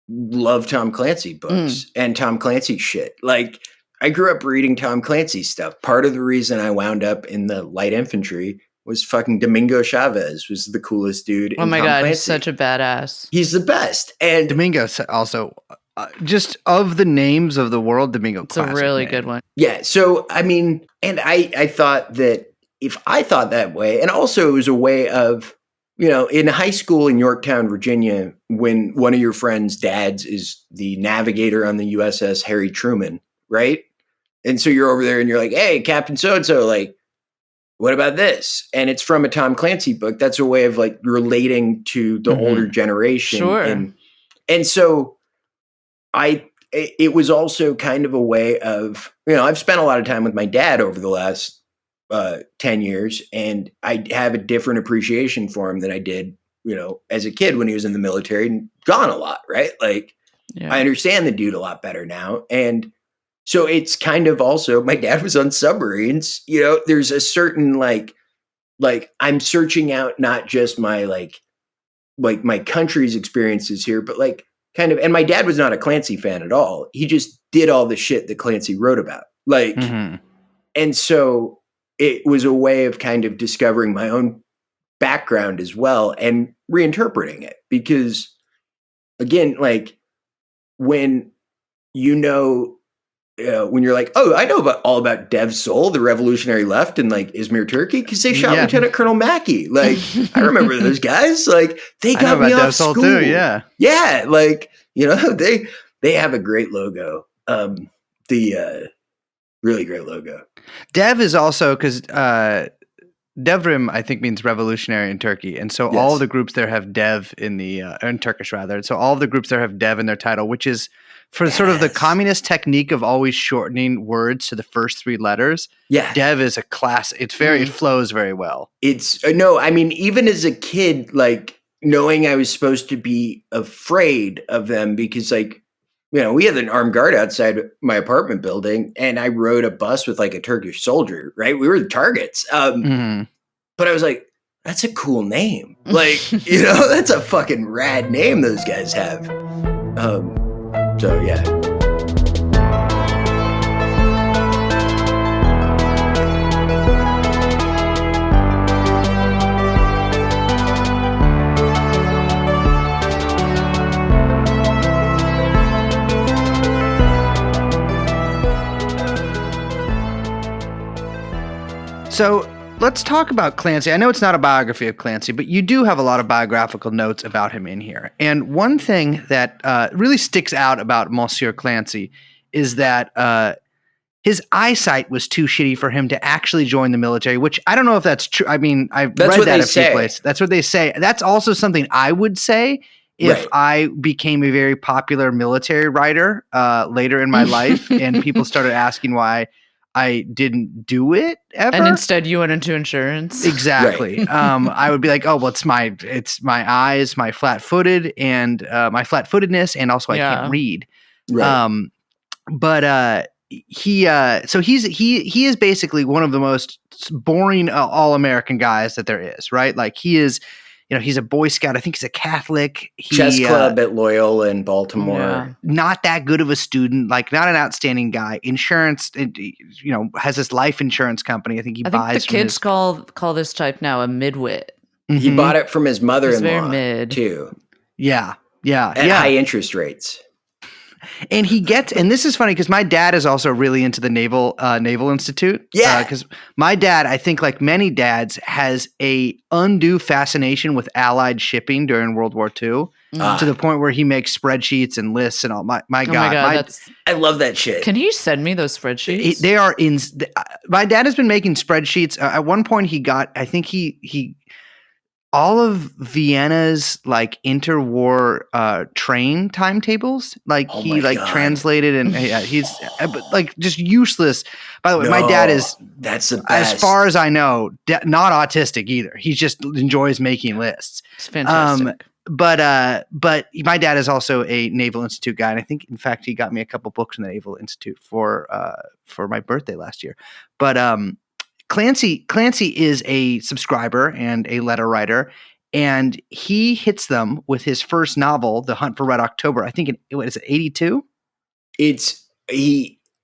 D: love Tom Clancy books and Tom Clancy shit. Like, I grew up reading Tom Clancy stuff. Part of the reason I wound up in the light infantry was fucking Domingo Chavez was the coolest dude.
A: Oh my God,
D: Clancy.
A: he's such a badass.
D: He's the best. And
B: Domingo also, just of the names of the world, Domingo.
A: It's a really good one.
D: Yeah. So, I mean, and I thought that if I thought that way, and also it was a way of, you know, in high school in Yorktown, Virginia, when one of your friends' dads is the navigator on the USS Harry Truman, right? And so you're over there and you're like, hey, Captain So-and-so, like, what about this? And it's from a Tom Clancy book. That's a way of like relating to the older generation.
A: Sure.
D: And so it was also kind of a way of, you know, I've spent a lot of time with my dad over the last 10 years, and I have a different appreciation for him than I did, you know, as a kid when he was in the military and gone a lot, right? Like, I understand the dude a lot better now. And so it's kind of also, my dad was on submarines, you know, there's a certain like I'm searching out not just my like my country's experiences here, but like kind of, and my dad was not a Clancy fan at all. He just did all the shit that Clancy wrote about. Like, and so it was a way of kind of discovering my own background as well and reinterpreting it. Because again, like when when you're like, oh, I know all about Dev Sol, the revolutionary left, and like Izmir, Turkey, because they shot Lieutenant Colonel Mackey. Like, I remember those guys. Like, they got me off school. Too, yeah. Like, you know, they have a great logo. Really great logo.
B: Dev is also because Devrim, I think, means revolutionary in Turkey. And so all of the groups there have dev in Turkish rather. So all of the groups there have dev in their title, which is for sort of the communist technique of always shortening words to the first 3 letters.
D: Yeah.
B: Dev is a class. It's very, it flows very well.
D: It's no, I mean, even as a kid, like knowing I was supposed to be afraid of them because like, you know, we had an armed guard outside my apartment building and I rode a bus with like a Turkish soldier, right? We were the targets. But I was like, that's a cool name. Like, you know, that's a fucking rad name those guys have. So yeah.
B: So let's talk about Clancy. I know it's not a biography of Clancy, but you do have a lot of biographical notes about him in here. And one thing that really sticks out about Monsieur Clancy is that his eyesight was too shitty for him to actually join the military, which I don't know if that's true. I mean, I've read that a few places. That's what they say. That's also something I would say if I became a very popular military writer later in my life and people started asking why I didn't do it ever.
A: And instead you went into insurance.
B: Exactly. Right. I would be like, oh, well, it's my eyes, my flat-footed and my flat-footedness. And also I can't read. Right. He is basically one of the most boring all-American guys that there is, right? Like he is, you know, he's a Boy Scout. I think he's a Catholic.
D: Chess club at Loyola in Baltimore.
B: Yeah. Not that good of a student, like not an outstanding guy. Insurance, you know, has this life insurance company. I think buys.
A: The kids call this type now a midwit.
D: Mm-hmm. He bought it from his mother-in-law too.
B: Yeah.
D: At high interest rates.
B: And and this is funny because my dad is also really into the Naval Institute.
D: Yeah.
B: Because my dad, I think like many dads, has a undue fascination with Allied shipping during World War II to the point where he makes spreadsheets and lists and all. My God,
D: I love that shit.
A: Can you send me those spreadsheets?
B: They are my dad has been making spreadsheets. At one point I think he all of Vienna's like interwar train timetables, like translated and he's like just useless. By the way, my dad is
D: that's the best.
B: As far as I know, not autistic either. He just enjoys making lists.
A: It's fantastic.
B: But my dad is also a Naval Institute guy, and I think in fact he got me a couple books from the Naval Institute for my birthday last year. But Clancy is a subscriber and a letter writer, and he hits them with his first novel, The Hunt for Red October. I think what is it, 82?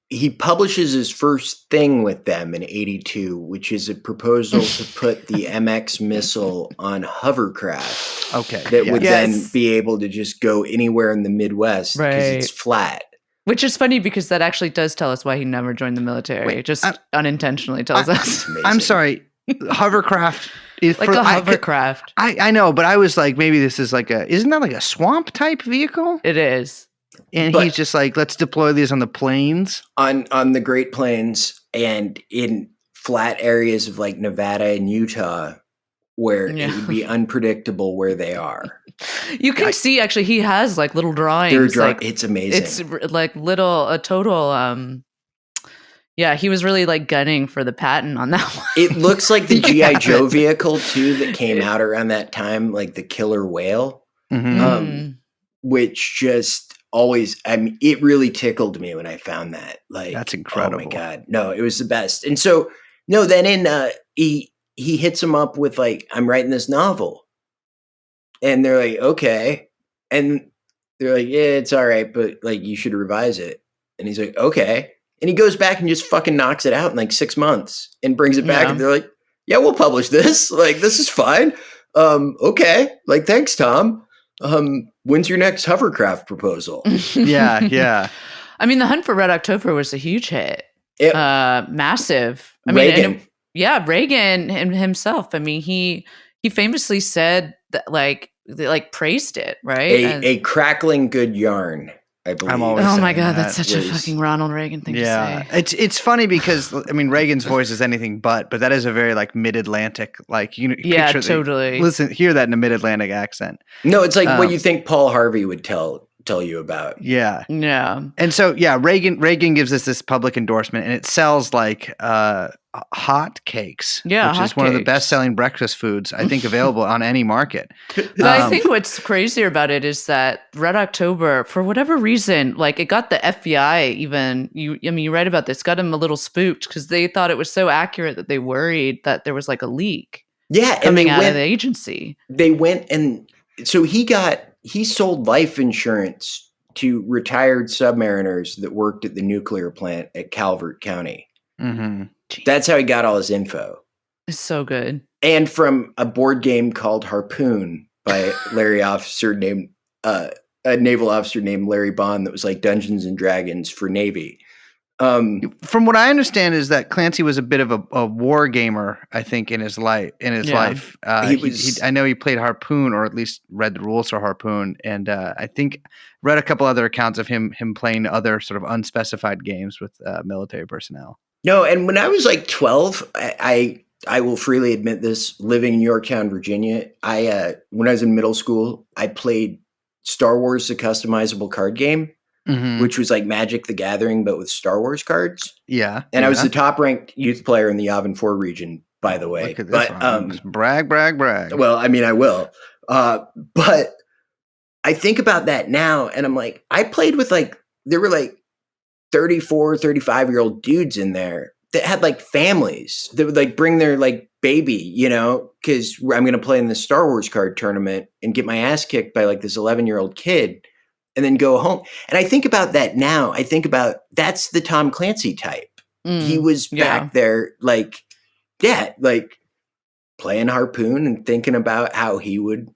D: He publishes his first thing with them in 82, which is a proposal to put the MX missile on hovercraft.
B: Okay.
D: That would then be able to just go anywhere in the Midwest because it's flat.
A: Which is funny because that actually does tell us why he never joined the military. It just unintentionally tells us.
B: I'm sorry. Hovercraft is
A: like a hovercraft.
B: I know, but I was like, maybe this is like isn't that like a swamp type vehicle?
A: It is.
B: And he's just like, let's deploy these on the plains.
D: On the Great Plains and in flat areas of like Nevada and Utah where it would be unpredictable where they are.
A: You can see actually he has like little drawings.
D: It's amazing.
A: It's like he was really like gunning for the patent on that one.
D: It looks like the G.I. Joe vehicle too that came out around that time, like the Killer Whale, which just always, I mean, it really tickled me when I found that. Like,
B: that's incredible.
D: Oh my God. No, it was the best. And so, then he hits him up with like, I'm writing this novel. And they're like, okay. And they're like, yeah, it's all right, but like you should revise it. And he's like, okay. And he goes back and just fucking knocks it out in like 6 months and brings it back. And they're like, yeah, we'll publish this. Like, this is fine. Okay. Like, thanks, Tom. When's your next hovercraft proposal?
B: Yeah.
A: I mean, The Hunt for Red October was a huge hit. Massive. I
D: Reagan.
A: mean, Reagan himself. I mean, he famously said that like praised it, right?
D: A crackling good yarn. I believe.
B: I'm always
A: Oh my
B: saying
A: God,
B: that.
A: that's such a fucking Ronald Reagan thing to say.
B: It's funny because I mean Reagan's voice is anything but that is a very like mid-Atlantic, like picture
A: totally.
B: Hear that in a mid-Atlantic accent.
D: No, it's like what you think Paul Harvey would tell you about.
B: Yeah.
A: Yeah.
B: And so Reagan gives us this public endorsement, and it sells like hot cakes, which is one of the best-selling breakfast foods I think available on any market.
A: But I think what's crazier about it is that Red October, for whatever reason, like it got the FBI even. You write about this, got them a little spooked because they thought it was so accurate that they worried that there was like a leak.
D: Yeah,
A: coming out of the agency.
D: They went and so he sold life insurance to retired submariners that worked at the nuclear plant at Calvert County.
B: Mm-hmm.
D: That's how he got all his info.
A: It's so good.
D: And from a board game called Harpoon by a naval officer named Larry Bond that was like Dungeons and Dragons for Navy.
B: From what I understand is that Clancy was a bit of a war gamer, I think, in his life. I know he played Harpoon, or at least read the rules for Harpoon, and I think read a couple other accounts of him playing other sort of unspecified games with military personnel.
D: No, and when I was like 12, I will freely admit this, living in Yorktown, Virginia, when I was in middle school, I played Star Wars, the customizable card game. Mm-hmm. Which was like Magic the Gathering, but with Star Wars cards.
B: Yeah.
D: And I was the top ranked youth player in the Yavin 4 region, by the way.
B: Look at this brag.
D: Well, I mean, I will. But I think about that now and I'm like, I played with there were like 34, 35-year-old dudes in there that had like families that would like bring their like baby, because I'm going to play in the Star Wars card tournament and get my ass kicked by like this 11-year-old kid. And then go home. And I think about that now. I think about that's the Tom Clancy type. He was back there like playing Harpoon and thinking about how he would,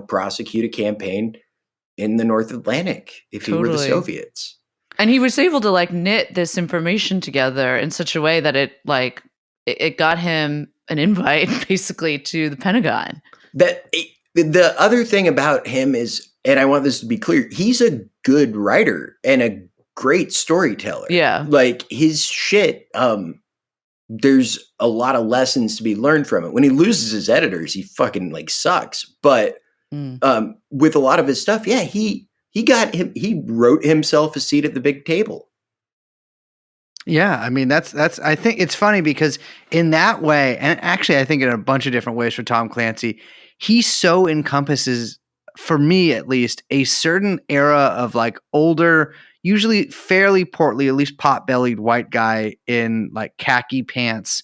D: prosecute a campaign in the North Atlantic if he were the Soviets.
A: And he was able to like knit this information together in such a way that it got him an invite basically to the Pentagon.
D: The other thing about him is, and I want this to be clear, he's a good writer and a great storyteller.
A: Yeah. Like
D: his shit, there's a lot of lessons to be learned from it. When he loses his editors, he fucking like sucks. But with a lot of his stuff, he wrote himself a seat at the big table.
B: Yeah, I mean that's I think it's funny because in that way, and actually I think in a bunch of different ways for Tom Clancy, he so encompasses, for me at least, a certain era of like older, usually fairly portly, at least pot-bellied white guy in like khaki pants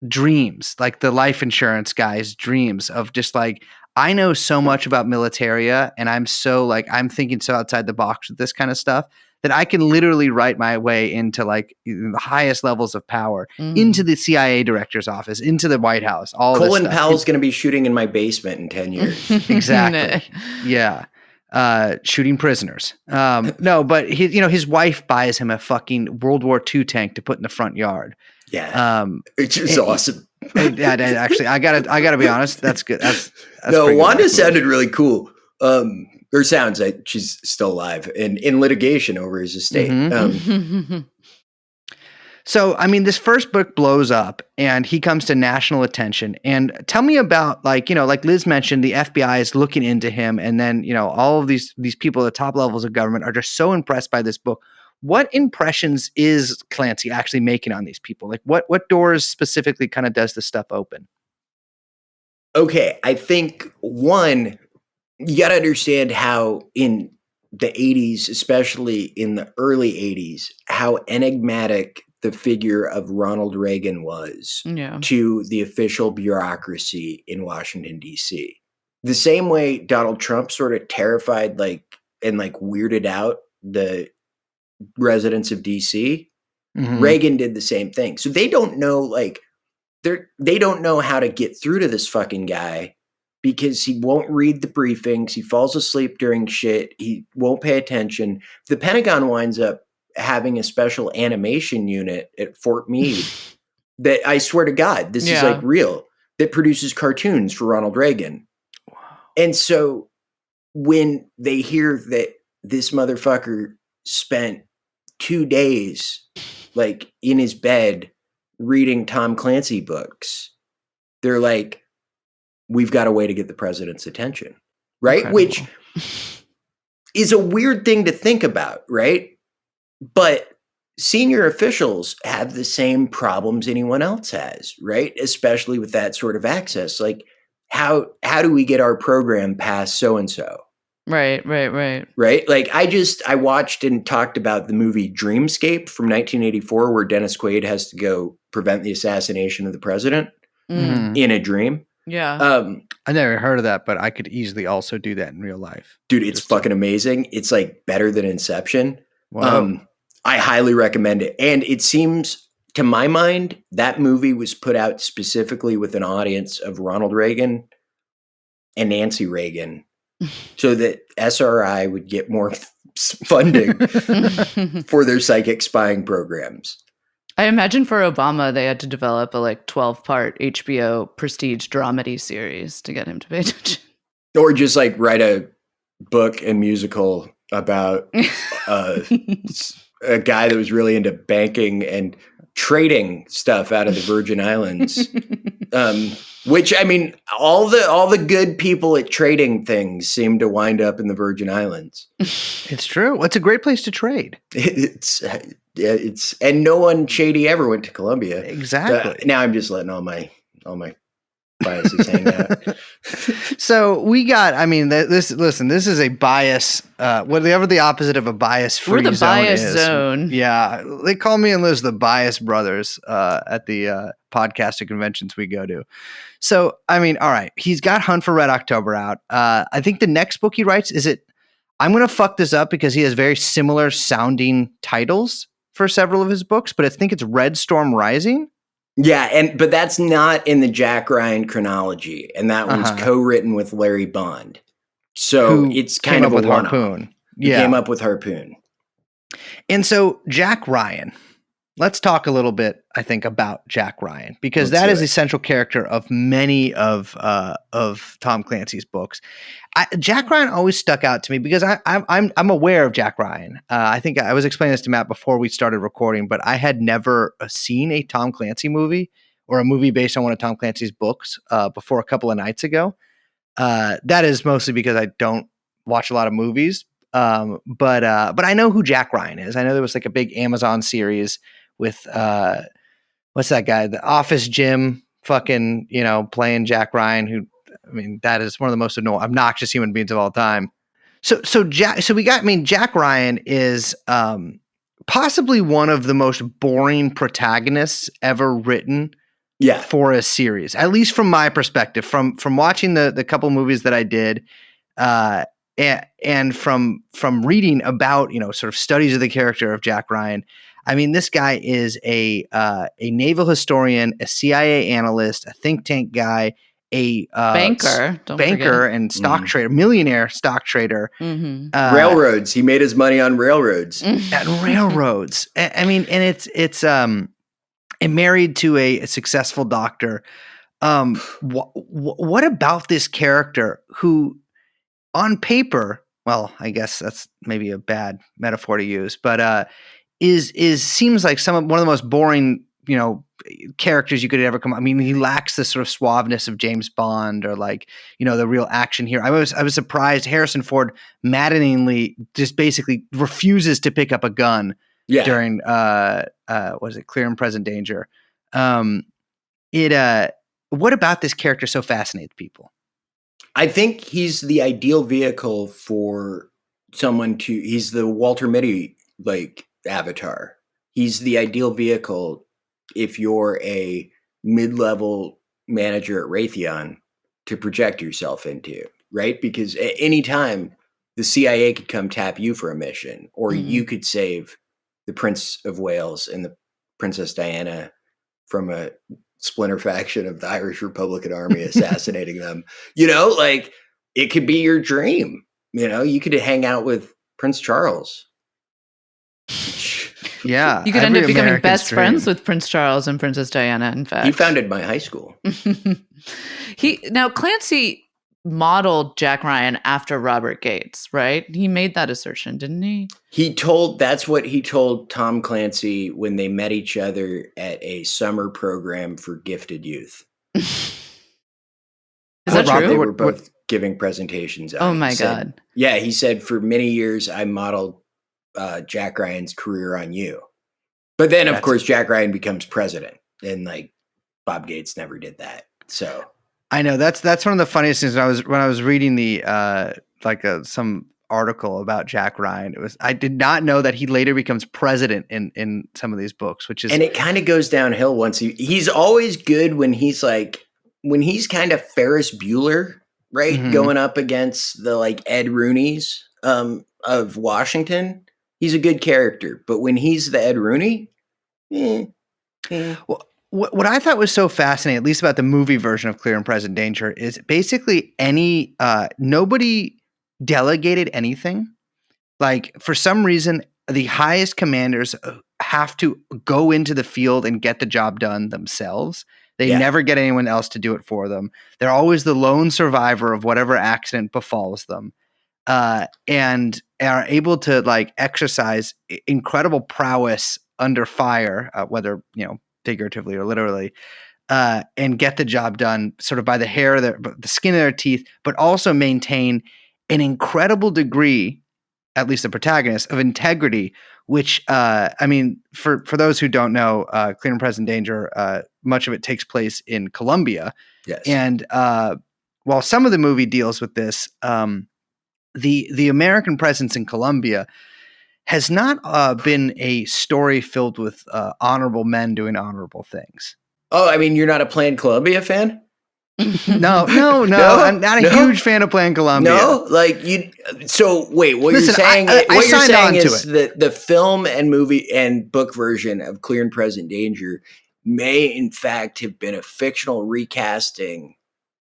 B: dreams, like the life insurance guy's dreams of just like, I know so much about militaria and I'm thinking so outside the box with this kind of stuff that I can literally write my way into like the highest levels of power, into the CIA director's office, into the White House.
D: Colin Powell's going to be shooting in my basement in 10 years.
B: Exactly. Yeah. Shooting prisoners. No, but his wife buys him a fucking World War II tank to put in the front yard.
D: Yeah. Which is awesome.
B: Actually, I gotta be honest. That's good. That's
D: no, Wanda sounded really cool. Or sounds like she's still alive and in litigation over his estate.
B: Mm-hmm. So, I mean, this first book blows up and he comes to national attention. And tell me about like Liz mentioned, the FBI is looking into him. And then, all of these people at the top levels of government are just so impressed by this book. What impressions is Clancy actually making on these people? Like what doors specifically kind of does this stuff open?
D: Okay. I think one, you got to understand how in the 80s, especially in the early 80s, how enigmatic the figure of Ronald Reagan was to the official bureaucracy in Washington, D.C. The same way Donald Trump sort of terrified and weirded out the residents of D.C., Reagan did the same thing. So they don't know they don't know how to get through to this fucking guy because he won't read the briefings. He falls asleep during shit. He won't pay attention. The Pentagon winds up having a special animation unit at Fort Meade that I swear to God, this is like real, that produces cartoons for Ronald Reagan. Wow. And so when they hear that this motherfucker spent 2 days like in his bed reading Tom Clancy books. They're like, we've got a way to get the president's attention, right?
A: Incredible.
D: Which is a weird thing to think about, right? But senior officials have the same problems anyone else has, right? Especially with that sort of access. Like, how do we get our program past so-and-so?
A: Right.
D: Right? Like, I watched and talked about the movie Dreamscape from 1984, where Dennis Quaid has to go prevent the assassination of the president in a dream.
A: Yeah.
B: I never heard of that, but I could easily also do that in real life.
D: Dude, it's fucking amazing. It's like better than Inception.
B: Wow.
D: I highly recommend it. And it seems, to my mind, that movie was put out specifically with an audience of Ronald Reagan and Nancy Reagan so that SRI would get more funding for their psychic spying programs.
A: I imagine for Obama, they had to develop a 12-part HBO prestige dramedy series to get him to pay attention.
D: Or just like write a book and musical about a guy that was really into banking and trading stuff out of the Virgin Islands. Which, I mean, all the good people at trading things seem to wind up in the Virgin Islands.
B: It's true. It's a great place to trade.
D: It's and no one shady ever went to Colombia.
B: Exactly.
D: Now I'm just letting all my biases hang out.
B: So we got, I mean, this is a bias, whatever the opposite of a bias-free zone is.
A: We're the bias zone.
B: Yeah. They call me and Liz the bias brothers at the podcasting conventions we go to. So, I mean, all right. He's got Hunt for Red October out. I think the next book he writes, I'm going to fuck this up because he has very similar sounding titles for several of his books, but I think it's Red Storm Rising.
D: Yeah, but that's not in the Jack Ryan chronology, and that one's co-written with Larry Bond. So it's kind of a
B: with
D: one-off.
B: Harpoon.
D: He came up with Harpoon.
B: And so Jack Ryan, let's talk a little bit, I think, about Jack Ryan, because that is a central character of many of Tom Clancy's books. Jack Ryan always stuck out to me because I'm aware of Jack Ryan. I think I was explaining this to Matt before we started recording, but I had never seen a Tom Clancy movie or a movie based on one of Tom Clancy's books before a couple of nights ago. That is mostly because I don't watch a lot of movies. But I know who Jack Ryan is. I know there was like a big Amazon series with what's that guy? The Office Jim fucking, playing Jack Ryan, who, I mean, that is one of the most obnoxious human beings of all time. So Jack Ryan is possibly one of the most boring protagonists ever written for a series, at least from my perspective, from watching the couple movies that I did, and from reading about, sort of studies of the character of Jack Ryan. I mean, this guy is a naval historian, a CIA analyst, a think tank guy, a banker and stock trader, millionaire stock trader.
D: Railroads. He made his money on railroads.
B: At railroads. I mean, and it's and married to a successful doctor. What about this character who, on paper, well, I guess that's maybe a bad metaphor to use, but seems like one of the most boring, characters you could ever come. I mean, he lacks the sort of suaveness of James Bond or the real action here. I was surprised Harrison Ford maddeningly just basically refuses to pick up a gun during Clear and Present Danger. What about this character so fascinates people?
D: I think he's the ideal vehicle for someone he's the Walter Mitty avatar. He's the ideal vehicle if you're a mid-level manager at Raytheon to project yourself into, right? Because at any time the CIA could come tap you for a mission, or you could save the Prince of Wales and the Princess Diana from a splinter faction of the Irish Republican Army assassinating them. It could be your dream. You could hang out with Prince Charles.
B: Yeah.
A: You could end up becoming best friends with Prince Charles and Princess Diana, in fact.
D: He founded my high school.
A: Now Clancy modeled Jack Ryan after Robert Gates, right? He made that assertion, didn't he?
D: That's what he told Tom Clancy when they met each other at a summer program for gifted youth.
A: Is that true?
D: They were both giving presentations on.
A: Oh my God.
D: Yeah, he said, for many years I modeled Jack Ryan's career on you. But then, of course, Jack Ryan becomes president, and like Bob Gates never did that. So
B: I know that's one of the funniest things. When I was reading the some article about Jack Ryan, I did not know that he later becomes president in some of these books, and
D: it kind of goes downhill once he's always good when he's kind of Ferris Bueller, right? Mm-hmm. Going up against the like Ed Rooney's of Washington. He's a good character, but when he's the Ed Rooney,
B: Well, what I thought was so fascinating, at least about the movie version of Clear and Present Danger, is basically nobody delegated anything. Like, for some reason, the highest commanders have to go into the field and get the job done themselves. They never get anyone else to do it for them. They're always the lone survivor of whatever accident befalls them. And are able to like exercise incredible prowess under fire, whether, figuratively or literally, and get the job done sort of by the hair of the skin of their teeth, but also maintain an incredible degree, at least the protagonist, of integrity, which, for those who don't know, Clear and Present Danger, much of it takes place in Colombia.
D: Yes.
B: And while some of the movie deals with this, the American presence in Colombia has not been a story filled with honorable men doing honorable things.
D: Oh, I mean, you're not a Plan Colombia fan?
B: No. I'm not a huge fan of Plan Colombia.
D: No, So wait, what you're saying is that the film and movie and book version of Clear and Present Danger may, in fact, have been a fictional recasting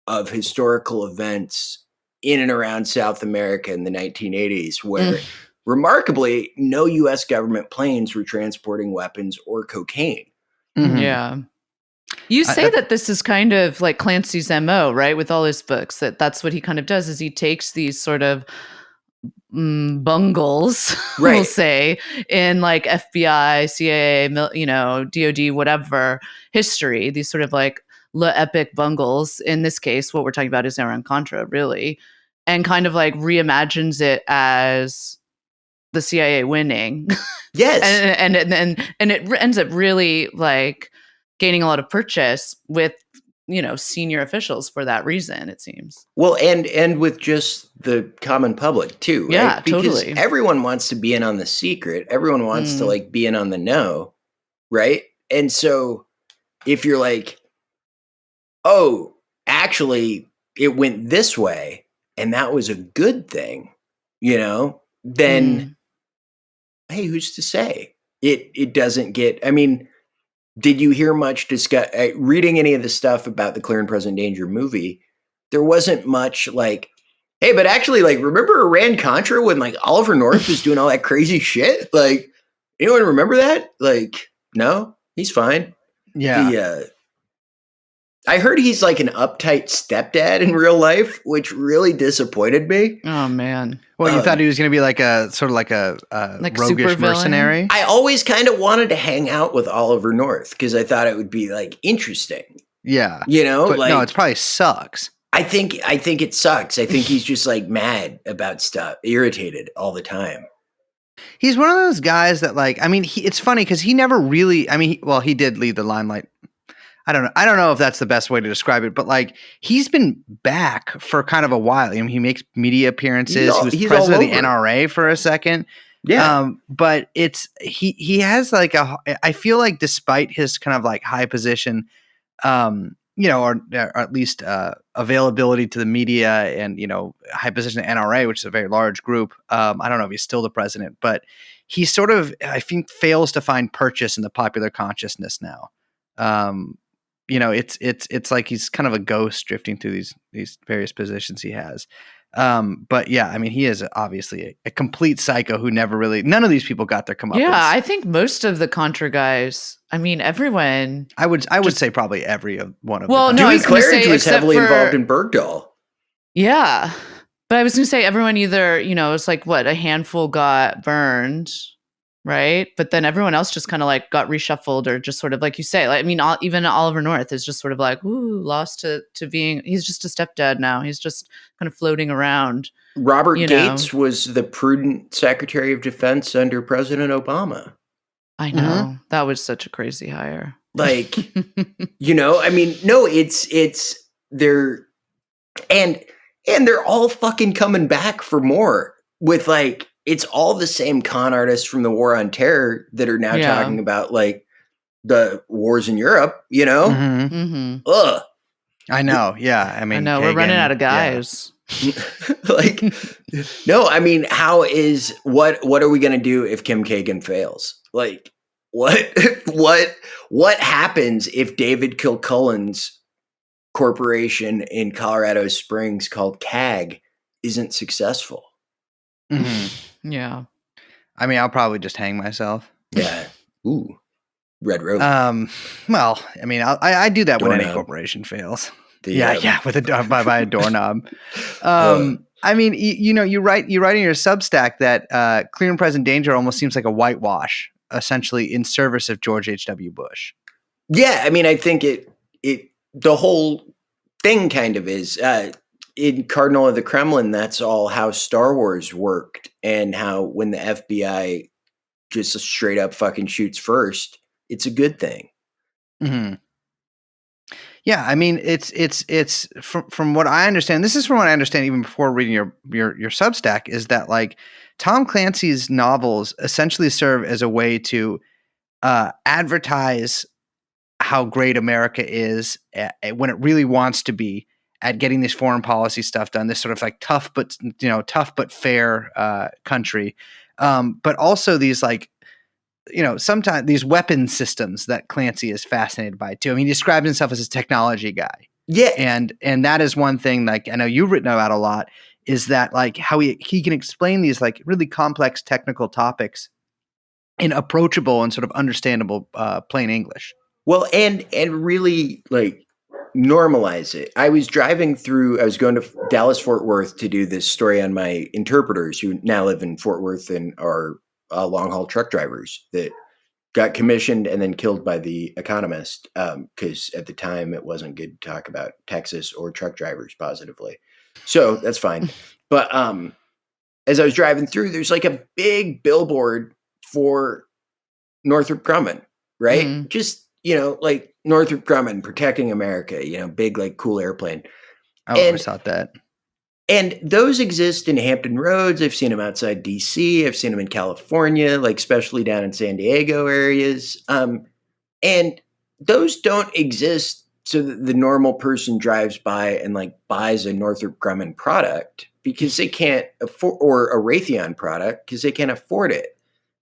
D: of historical events in and around South America in the 1980s, where remarkably, no U.S. government planes were transporting weapons or cocaine.
A: Mm-hmm. Yeah. You say that this is kind of like Clancy's MO, right? With all his books, that's what he kind of does, is he takes these sort of bungles, right, we'll say, in like FBI, CIA, DOD, whatever history, these sort of like epic bungles. In this case, what we're talking about is Iran-Contra, really, and kind of like reimagines it as the CIA winning.
D: Yes.
A: and it ends up really like gaining a lot of purchase with, senior officials for that reason, it seems.
D: Well, and with just the common public too, right?
A: Yeah,
D: because
A: totally.
D: Everyone wants to be in on the secret. Everyone wants to like be in on the know, right? And so if you're like, oh, actually it went this way and that was a good thing, then hey, who's to say? It doesn't get, did you hear much reading any of the stuff about the Clear and Present Danger movie? There wasn't much like, hey, but actually, like, remember Iran-Contra when like Oliver North was doing all that crazy shit? Like, anyone remember that? Like, no, he's fine.
B: Yeah.
D: I heard he's like an uptight stepdad in real life, which really disappointed me.
A: Oh man.
B: Well, you thought he was going to be like a sort of like a roguish mercenary?
D: I always kind of wanted to hang out with Oliver North because I thought it would be like interesting.
B: Yeah.
D: But
B: no, it probably sucks.
D: I think it sucks. I think he's just like mad about stuff, irritated all the time.
B: He's one of those guys that it's funny because he never really, he did leave the limelight. I don't know if that's the best way to describe it, but like he's been back for kind of a while. He makes media appearances. He was president of the NRA for a second.
D: Yeah.
B: But he has like I feel like despite his kind of like high position, or at least availability to the media and, high position at NRA, which is a very large group. I don't know if he's still the president, but he sort of, I think, fails to find purchase in the popular consciousness now. It's like he's kind of a ghost drifting through these various positions he has. But yeah, he is obviously a complete psycho who none of these people got their comeuppance.
A: Yeah, I think most of the Contra guys, everyone.
B: I would say probably every one of them.
A: Well,
D: Dewey Claridge was heavily involved in Bergdahl.
A: Yeah. But I was going to say everyone either, it's like what, a handful got burned, right? But then everyone else just kind of like got reshuffled or just sort of like you say, like, I mean, even Oliver North is just sort of like, ooh, lost to being, he's just a stepdad now. He's just kind of floating around.
D: Robert Gates was the prudent Secretary of Defense under President Obama.
A: I know. That was such a crazy hire.
D: Like, I mean, no, they're, and they're all fucking coming back for more with like, it's all the same con artists from the War on Terror that are now talking about like the wars in Europe, Ugh.
B: I know. Yeah. I mean,
A: we're running out of guys.
D: Yeah. Like, no, I mean, what are we going to do if Kim Kagan fails? Like, what happens if David Kilcullen's corporation in Colorado Springs called CAG isn't successful?
B: Mm-hmm.
A: Yeah.
B: I mean, I'll probably just hang myself.
D: Yeah. Ooh. Red rope.
B: Well, I mean, I do that when any corporation fails. With by a doorknob. I mean, you write in your Substack that Clear and Present Danger almost seems like a whitewash, essentially in service of George H.W. Bush.
D: Yeah, I mean, I think the whole thing kind of is in Cardinal of the Kremlin. That's all how Star Wars worked, and how when the FBI just straight up fucking shoots first, it's a good thing.
B: Mm-hmm. Yeah, I mean, it's from what I understand. This is from what I understand, even before reading your Substack, is that like Tom Clancy's novels essentially serve as a way to advertise how great America is when it really wants to be at getting this foreign policy stuff done. This sort of like tough but fair country, but also these like, sometimes these weapon systems that Clancy is fascinated by too. I mean, he describes himself as a technology guy.
D: Yeah.
B: And that is one thing, like, I know you've written about a lot, is that like how he can explain these like really complex technical topics in approachable and sort of understandable plain English.
D: Well, and really like normalize it. I was going to Dallas Fort Worth to do this story on my interpreters who now live in Fort Worth and are long haul truck drivers that got commissioned and then killed by the Economist because at the time it wasn't good to talk about Texas or truck drivers positively. So that's fine. But as I was driving through, there's like a big billboard for Northrop Grumman, right? Mm-hmm. Just, like Northrop Grumman protecting America, big, like cool airplane.
B: I always thought that.
D: And those exist in Hampton Roads. I've seen them outside DC. I've seen them in California, like especially down in San Diego areas. And those don't exist so that the normal person drives by and like buys a Northrop Grumman product because they can't afford, or a Raytheon product because they can't afford it.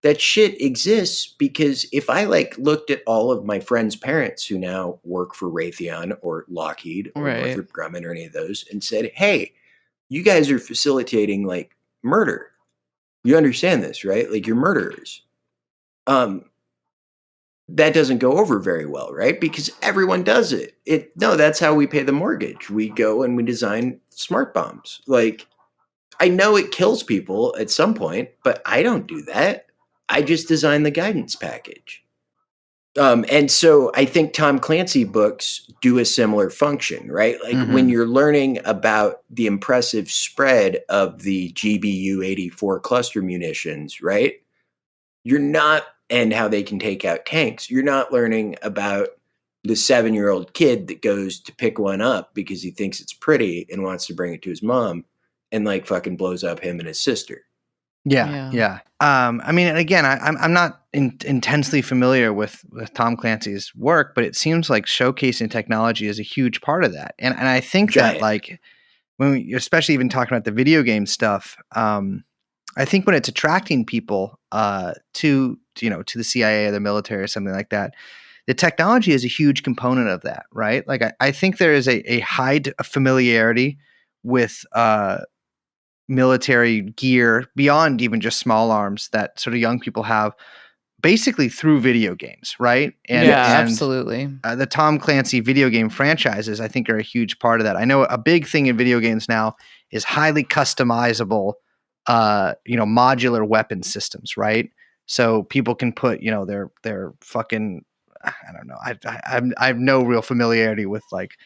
D: That shit exists because if I like looked at all of my friends' parents who now work for Raytheon or Lockheed or Northrop Grumman or any of those and said, hey, you guys are facilitating like murder. You understand this, right? Like you're murderers. That doesn't go over very well, right? Because everyone does it. No, that's how we pay the mortgage. We go and we design smart bombs. Like, I know it kills people at some point, but I don't do that. I just design the guidance package. And so I think Tom Clancy books do a similar function, right? Like when you're learning about the impressive spread of the GBU-84 cluster munitions, right? You're not, and how they can take out tanks. You're not learning about the 7-year-old kid that goes to pick one up because he thinks it's pretty and wants to bring it to his mom and like fucking blows up him and his sister.
B: Yeah. I mean, again, I'm not intensely familiar with Tom Clancy's work, but it seems like showcasing technology is a huge part of that. And I think that like when we, especially even talking about the video game stuff, I think when it's attracting people to the CIA or the military or something like that, the technology is a huge component of that, right? Like I think there is a high familiarity with military gear beyond even just small arms that sort of young people have basically through video games, right?
A: And absolutely.
B: The Tom Clancy video game franchises, I think, are a huge part of that. I know a big thing in video games now is highly customizable, modular weapon systems, right? So people can put, their fucking, I don't know. I have no real familiarity with like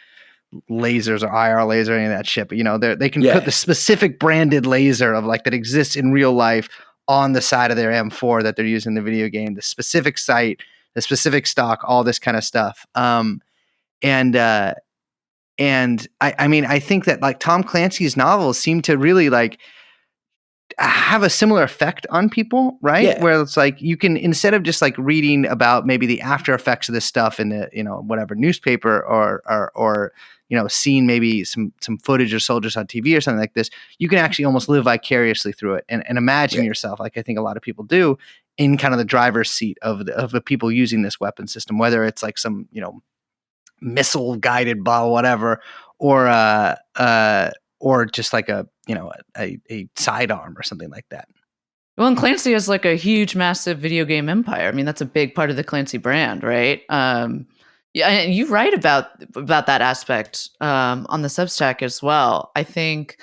B: lasers or IR laser or any of that shit, but they can put the specific branded laser of like that exists in real life on the side of their M4 that they're using in the video game, the specific site, the specific stock, all this kind of stuff. And I think that like Tom Clancy's novels seem to really like have a similar effect on people, right?
D: Yeah.
B: Where it's like you can, instead of just like reading about maybe the after effects of this stuff in the whatever newspaper or seeing maybe some footage of soldiers on TV or something like this, you can actually almost live vicariously through it and imagine yourself, like I think a lot of people do, in kind of the driver's seat of the people using this weapon system, whether it's like some missile guided blah whatever, or just like a sidearm or something like that.
A: Well, and Clancy has like a huge, massive video game empire. I mean, that's a big part of the Clancy brand, right? Yeah, and you write about that aspect on the Substack as well. I think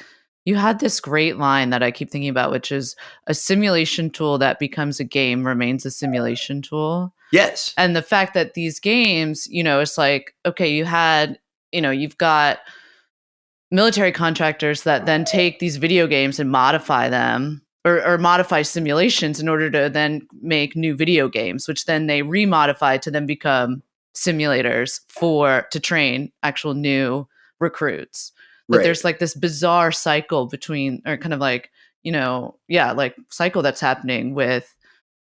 A: you had this great line that I keep thinking about, which is a simulation tool that becomes a game remains a simulation tool.
D: Yes.
A: And the fact that these games, it's like, okay, you've got military contractors that then take these video games and modify them or modify simulations in order to then make new video games, which then they remodify to then become simulators to train actual new recruits. But there's like this bizarre cycle between, or kind of like, like cycle that's happening with,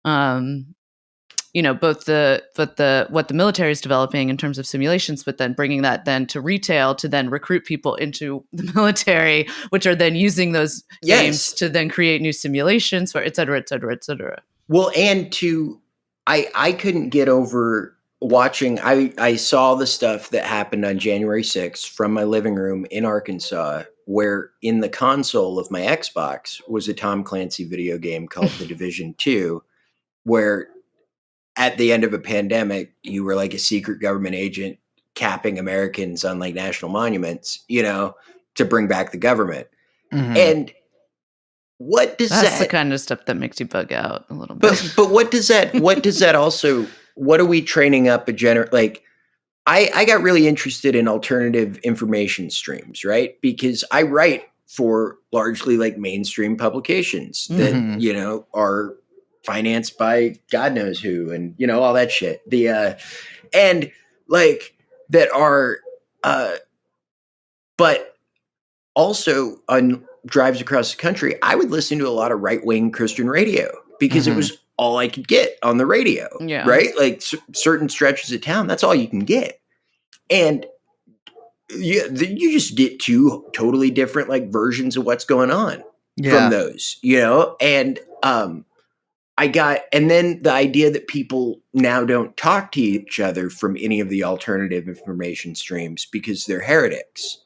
A: both what the military is developing in terms of simulations, but then bringing that then to retail to then recruit people into the military, which are then using those games to then create new simulations for et cetera, et cetera, et cetera.
D: Well, and I couldn't get over watching. I saw the stuff that happened on January 6th from my living room in Arkansas, where in the console of my Xbox was a Tom Clancy video game called The Division 2, where at the end of a pandemic, you were like a secret government agent capping Americans on like national monuments, to bring back the government.
B: Mm-hmm.
D: And what does
A: That's the kind of stuff that makes you bug out a little bit.
D: But what does that also, what are we training up like, I got really interested in alternative information streams, right? Because I write for largely like mainstream publications that, are financed by God knows who, and all that shit. And like that are, but also on drives across the country, I would listen to a lot of right-wing Christian radio because it was all I could get on the radio, right? Like certain stretches of town, that's all you can get, and you just get two totally different like versions of what's going on from those, and and then the idea that people now don't talk to each other from any of the alternative information streams because they're heretics,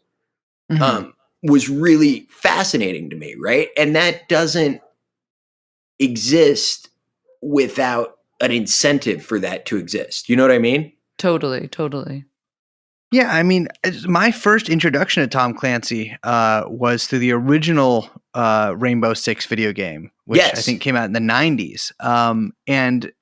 D: was really fascinating to me, right? And that doesn't exist without an incentive for that to exist. You know what I mean?
A: Totally.
B: Yeah, I mean, my first introduction to Tom Clancy was through the original Rainbow Six video game, which I think came out in the 90s. And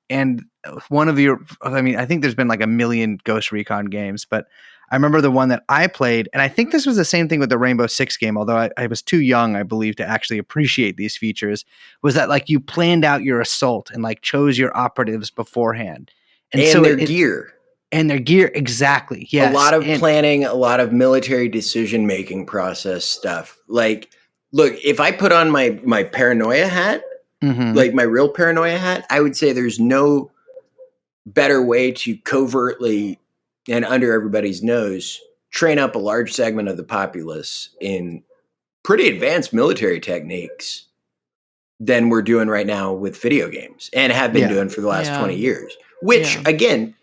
B: one of the, I think there's been like a million Ghost Recon games, but I remember the one that I played, and I think this was the same thing with the Rainbow Six game, although I was too young, I believe, to actually appreciate these features, was that like you planned out your assault and like chose your operatives beforehand.
D: And so their gear.
B: And their gear, exactly. Yes.
D: A lot of planning, a lot of military decision-making process stuff. Like, look, if I put on my paranoia hat, like my real paranoia hat, I would say there's no better way to covertly and under everybody's nose train up a large segment of the populace in pretty advanced military techniques than we're doing right now with video games and have been doing for the last 20 years, which, again,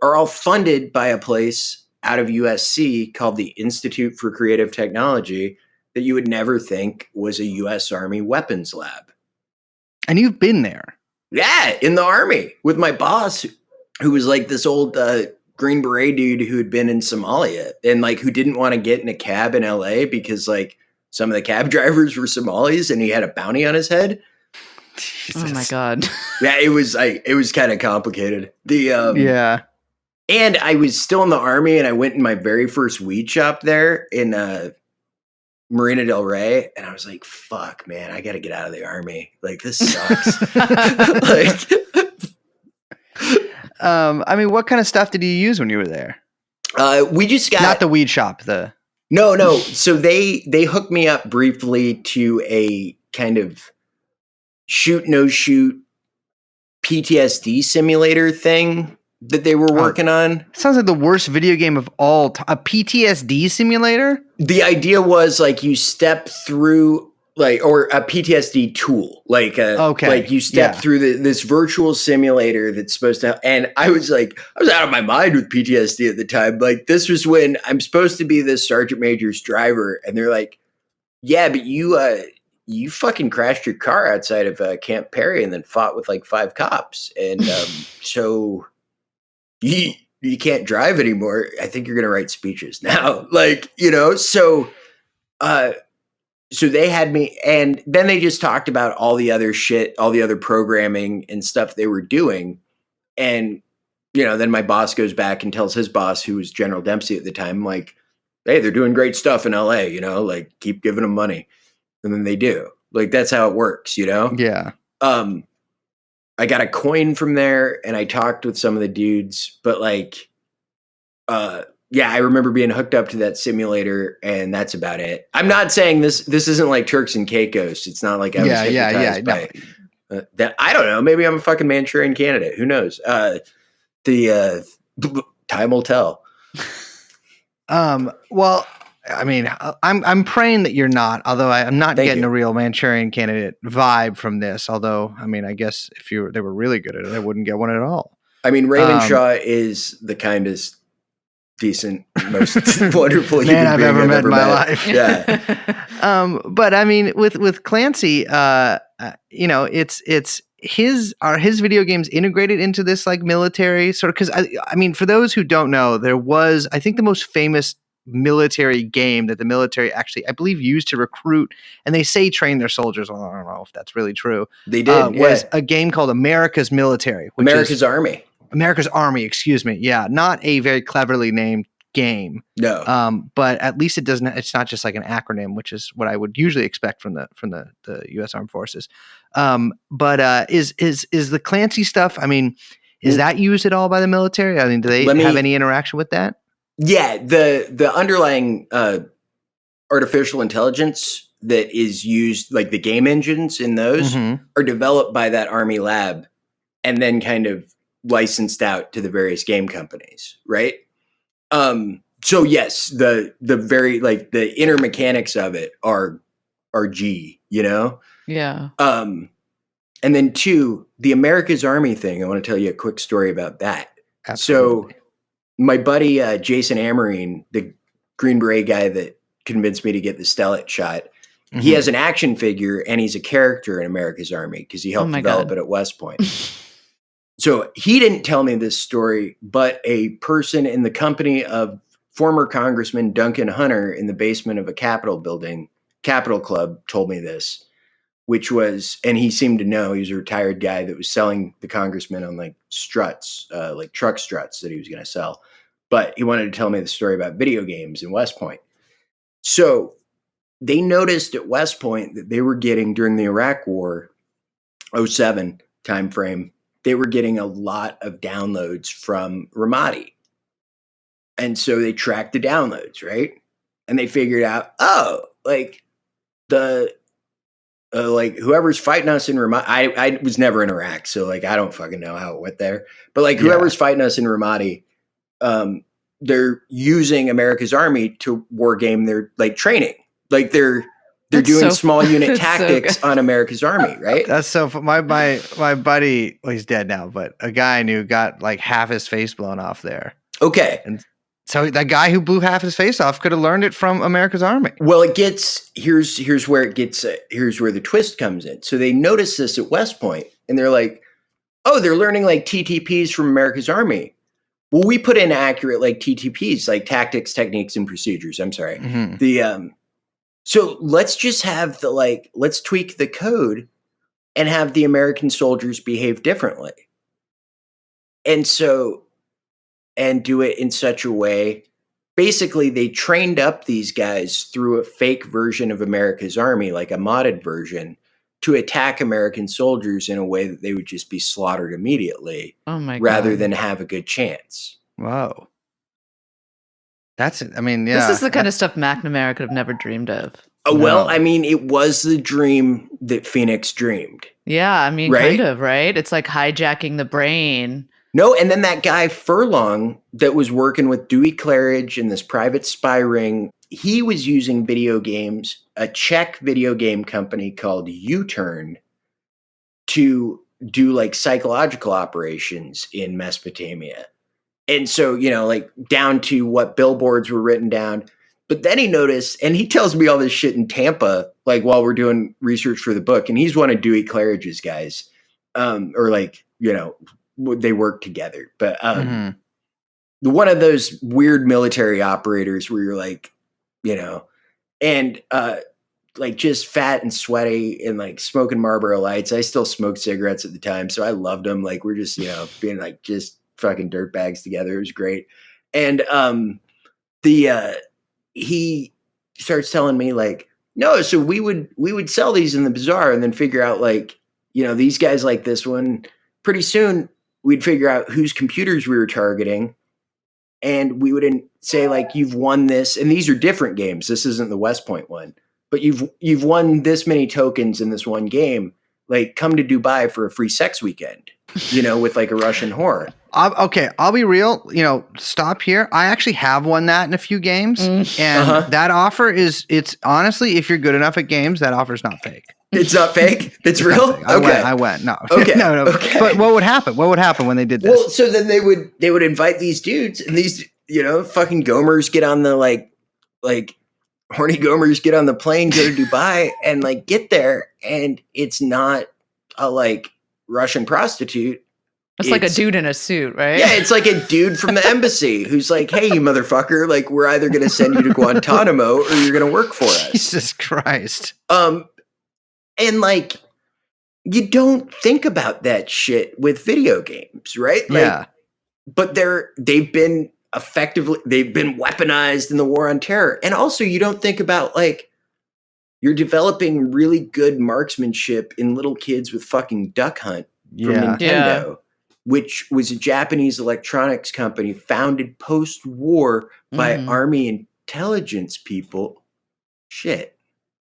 D: are all funded by a place out of USC called the Institute for Creative Technology that you would never think was a U.S. Army weapons lab.
B: And you've been there.
D: Yeah, in the Army with my boss, who was like this old Green Beret dude who had been in Somalia and like who didn't want to get in a cab in LA because like some of the cab drivers were Somalis and he had a bounty on his head.
A: Jesus. Oh my God.
D: Yeah, it was kind of complicated.
B: Yeah.
D: And I was still in the Army and I went in my very first weed shop there in Marina Del Rey, and I was like, fuck, man, I got to get out of the Army. Like, this sucks.
B: I mean, what kind of stuff did you use when you were there?
D: We just got...
B: Not the weed shop,
D: No. So they hooked me up briefly to a kind of shoot, no shoot PTSD simulator thing that they were working on.
B: Sounds like the worst video game of all time. A PTSD simulator?
D: The idea was like you step through or a PTSD tool, like you step through this virtual simulator that's supposed to, and I was out of my mind with PTSD at the time. Like this was when I'm supposed to be this sergeant major's driver. And they're like, yeah, but you fucking crashed your car outside of Camp Perry and then fought with like 5 cops. And so you can't drive anymore. I think you're going to write speeches now. So they had me, and then they just talked about all the other shit, all the other programming and stuff they were doing. And, then my boss goes back and tells his boss, who was General Dempsey at the time, like, hey, they're doing great stuff in LA, like keep giving them money. And then they do. Like, that's how it works,
B: Yeah.
D: I got a coin from there and I talked with some of the dudes, but I remember being hooked up to that simulator and that's about it. I'm not saying this isn't like Turks and Caicos. It's not like I was hypnotized by that. I don't know. Maybe I'm a fucking Manchurian candidate. Who knows? Time will tell.
B: Well, I mean, I'm praying that you're not, although I'm not getting a real Manchurian candidate vibe from this. Although, I mean, I guess if they were really good at it, I wouldn't get one at all.
D: I mean, Raymond Shaw is the kindest, decent, most wonderful human
B: I've
D: being
B: ever met in my life.
D: Yeah.
B: But I mean, with Clancy, it's are his video games integrated into this like military sort of? Because I mean, for those who don't know, there was, I think, the most famous military game that the military actually, I believe, used to recruit, and they say train their soldiers. Well, I don't know if that's really true.
D: They did.
B: Was a game called America's Military,
D: America's Army.
B: America's Army, excuse me. Yeah, not a very cleverly named game.
D: No.
B: But at least it's not just like an acronym, which is what I would usually expect from the U.S. Armed Forces. But is the Clancy stuff? I mean, is that used at all by the military? I mean, do they have any interaction with that?
D: Yeah, the underlying artificial intelligence that is used, like the game engines in those, are developed by that Army lab, and then kind of licensed out to the various game companies, right? So yes, the very like the inner mechanics of it are G,
A: Yeah.
D: And then 2, the America's Army thing. I want to tell you a quick story about that.
B: Absolutely.
D: So my buddy Jason Amarine, the Green Beret guy that convinced me to get the Stellet shot, he has an action figure and he's a character in America's Army because he helped develop it at West Point. So he didn't tell me this story, but a person in the company of former Congressman Duncan Hunter in the basement of a Capitol Club told me this, which was, and he seemed to know, he was a retired guy that was selling the congressman on like struts, like truck struts that he was going to sell. But he wanted to tell me the story about video games in West Point. So they noticed at West Point that they were getting, during the Iraq War, 2007 timeframe, they were getting a lot of downloads from Ramadi. And so they tracked the downloads, right? And they figured out, like whoever's fighting us in Ramadi, I was never in Iraq, so like I don't fucking know how it went there. But like whoever's fighting us in Ramadi, they're using America's Army to war game their like training. Like they're doing small unit tactics on America's Army, right?
B: That's so my buddy, well, he's dead now, but a guy I knew got like half his face blown off there.
D: Okay.
B: And so that guy who blew half his face off could have learned it from America's Army.
D: Well, here's where the twist comes in. So they notice this at West Point and they're like, oh, they're learning like TTPs from America's Army. Well, we put in accurate like TTPs, like tactics, techniques, and procedures. I'm sorry. So let's just have let's tweak the code and have the American soldiers behave differently. And do it in such a way. Basically, they trained up these guys through a fake version of America's Army, like a modded version, to attack American soldiers in a way that they would just be slaughtered immediately.
A: Oh my God.
D: Rather than have a good chance.
B: Whoa. That's it. I mean, yeah.
A: This is the kind of stuff McNamara could have never dreamed of.
D: Well, I mean, it was the dream that Phoenix dreamed.
A: Yeah, I mean,
D: right?
A: kind of, right? It's like hijacking the brain.
D: No, and then that guy Furlong that was working with Dewey Claridge in this private spy ring, he was using video games, a Czech video game company called U-Turn, to do like psychological operations in Mesopotamia. And so, like down to what billboards were written down. But then he noticed, and he tells me all this shit in Tampa, like while we're doing research for the book, and he's one of Dewey Claridge's guys, or like, they work together. But one of those weird military operators where you're like, and like just fat and sweaty and like smoking Marlboro Lights. I still smoked cigarettes at the time, so I loved them. Like we're just, being like just fucking dirtbags together. It was great. And he starts telling me like, no, so we would sell these in the bazaar and then figure out like, these guys like this one. Pretty soon we'd figure out whose computers we were targeting, and we would say like, you've won this, and these are different games. This isn't the West Point one, but you've won this many tokens in this one game. Like, come to Dubai for a free sex weekend, with like a Russian whore.
B: Okay, I'll be real. Stop here. I actually have won that in a few games, and that offer it's honestly, if you're good enough at games, that offer's not fake.
D: It's not fake. It's real.
B: I went. No.
D: Okay.
B: no.
D: Okay.
B: But what would happen? What would happen when they did this?
D: Well, so then they would invite these dudes, and these fucking gomers get on the like horny gomers get on the plane, go to Dubai, and like get there, and it's not a like Russian prostitute.
A: It's like a dude in a suit, right?
D: Yeah, it's like a dude from the embassy who's like, hey, you motherfucker, like we're either going to send you to Guantanamo or you're going to work for us.
B: Jesus Christ.
D: And like, you don't think about that shit with video games, right? Like,
B: yeah.
D: But they've been weaponized in the war on terror. And also you don't think about like, you're developing really good marksmanship in little kids with fucking Duck Hunt from Nintendo, which was a Japanese electronics company founded post-war by Army intelligence people. Shit.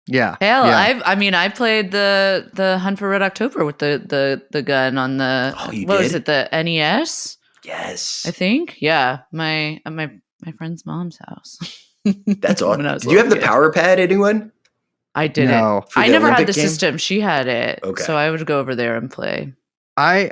B: Yeah.
A: Hell,
B: yeah.
A: I played the Hunt for Red October with the gun on the was it, the NES?
D: Yes.
A: I think. Yeah. My friend's mom's house.
D: That's awesome. Did you have the power pad, anyone?
A: I didn't.
B: No.
A: I never
D: Olympic
A: had the
D: game?
A: system. She had it.
D: Okay.
A: So I would go over there and play.
B: I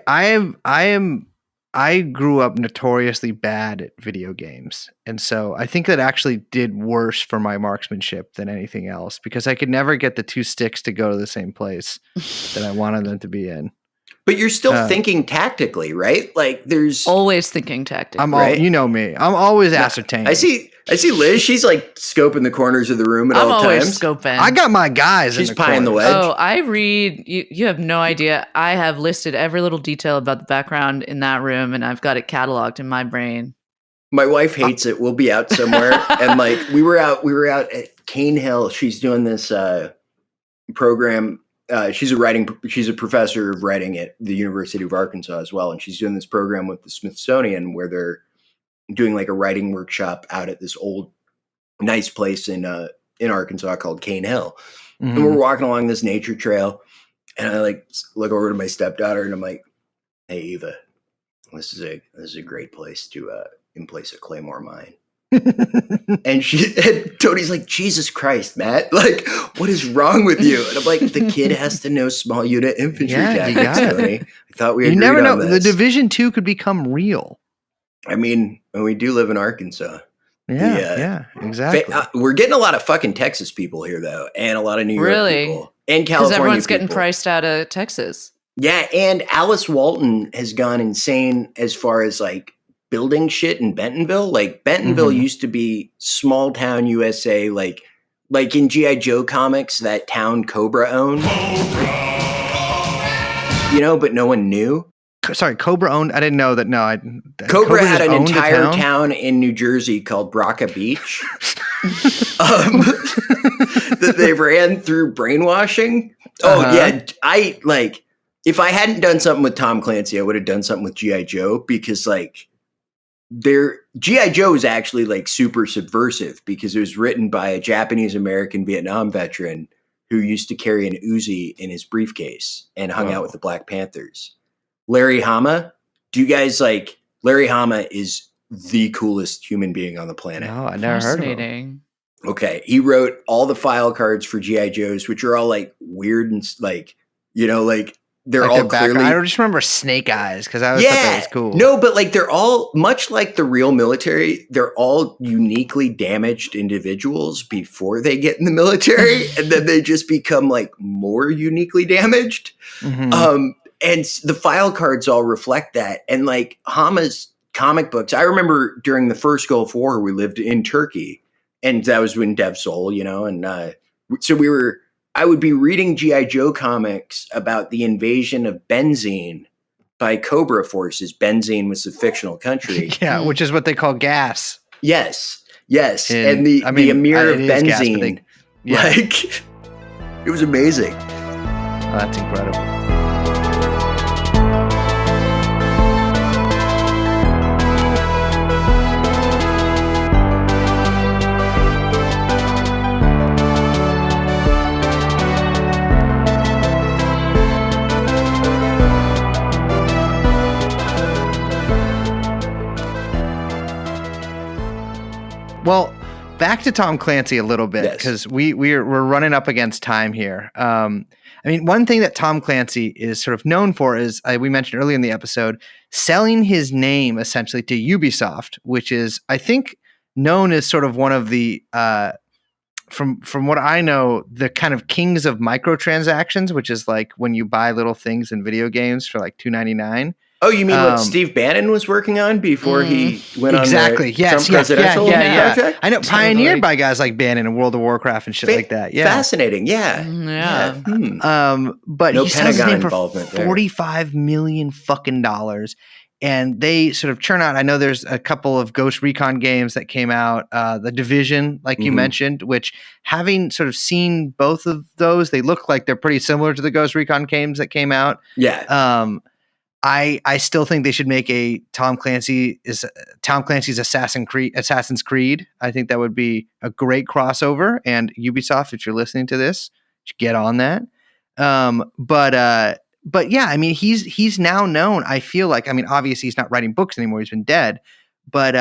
B: grew up notoriously bad at video games. And so I think that actually did worse for my marksmanship than anything else, because I could never get the two sticks to go to the same place that I wanted them to be in.
D: But you're still thinking tactically, right? Like there's
A: always thinking tactically.
B: Right? You know me. I'm always ascertaining.
D: I see Liz. She's like scoping the corners of the room at all times.
A: I'm always scoping.
B: I got my guys.
D: She's
B: in the
D: pieing the
B: corners.
D: wedge.
A: Oh, I read. You have no idea. I have listed every little detail about the background in that room, and I've got it cataloged in my brain.
D: My wife hates it. We'll be out somewhere, and like we were out at Cane Hill. She's doing this program. She's a professor of writing at the University of Arkansas as well. And she's doing this program with the Smithsonian where they're doing like a writing workshop out at this old nice place in Arkansas called Cane Hill. Mm-hmm. And we're walking along this nature trail, and I like look over to my stepdaughter and I'm like, hey, Eva, this is a great place to emplace a Claymore mine. and Tony's like, Jesus Christ, Matt, like, what is wrong with you? And I'm like, the kid has to know small unit infantry tactics, Tony. I thought we agreed
B: never know.
D: on this.
B: The Division II could become real.
D: I mean, we do live in Arkansas.
B: Yeah, exactly.
D: We're getting a lot of fucking Texas people here, though, and a lot of New York people, and California.
A: Because everyone's
D: people.
A: getting priced out of Texas.
D: Yeah, and Alice Walton has gone insane as far as like building shit in Bentonville. Like Bentonville used to be small town USA, like in G.I. Joe comics, that town Cobra owned. You know, but no one knew.
B: Sorry, Cobra owned. I didn't know that. No,
D: Cobra had an entire town in New Jersey called Braca Beach that they ran through brainwashing. Oh yeah, I like. If I hadn't done something with Tom Clancy, I would have done something with G.I. Joe because like G.I. Joe is actually like super subversive because it was written by a Japanese American Vietnam veteran who used to carry an Uzi in his briefcase and hung out with the Black Panthers. Larry Hama, do you guys like Larry Hama is the coolest human being on the planet.
B: No, I never heard of him.
D: Okay. He wrote all the file cards for G.I. Joes, which are all like weird and like, you know, like they're like all clearly.
B: I just remember Snake Eyes because I always thought that was cool.
D: No, but like they're all much like the real military. They're all uniquely damaged individuals before they get in the military, and then they just become like more uniquely damaged. Mm-hmm. And the file cards all reflect that. And like Hama's comic books, I remember during the first Gulf War, we lived in Turkey, and that was when Dev Sol, you know, and so I would be reading G.I. Joe comics about the invasion of Benzene by Cobra forces. Benzene was a fictional country.
B: Yeah, which is what they call gas.
D: Yes. And the Emir of Benzene. Gas, like, it was amazing.
B: Oh, that's incredible. Well, back to Tom Clancy a little bit because we're running up against time here. I mean, one thing that Tom Clancy is sort of known for is we mentioned earlier in the episode, selling his name essentially to Ubisoft, which is, I think, known as sort of one of the from what I know, the kind of kings of microtransactions, which is like when you buy little things in video games for like $2.99.
D: Oh, you mean what Steve Bannon was working on before he went on the Trump presidential project?
B: I know, pioneered by guys like Bannon and World of Warcraft and shit like that. Yeah,
D: fascinating. Yeah.
B: But no he sells his name for $45 million fucking dollars, and they sort of churn out. I know there's a couple of Ghost Recon games that came out, The Division, like you mentioned, which having sort of seen both of those, they look like they're pretty similar to the Ghost Recon games that came out.
D: Yeah.
B: I still think they should make a Tom Clancy's Assassin's Creed. I think that would be a great crossover. And Ubisoft, if you're listening to this, should get on that. But yeah, I mean, he's now known. I feel like, I mean, obviously he's not writing books anymore; he's been dead. But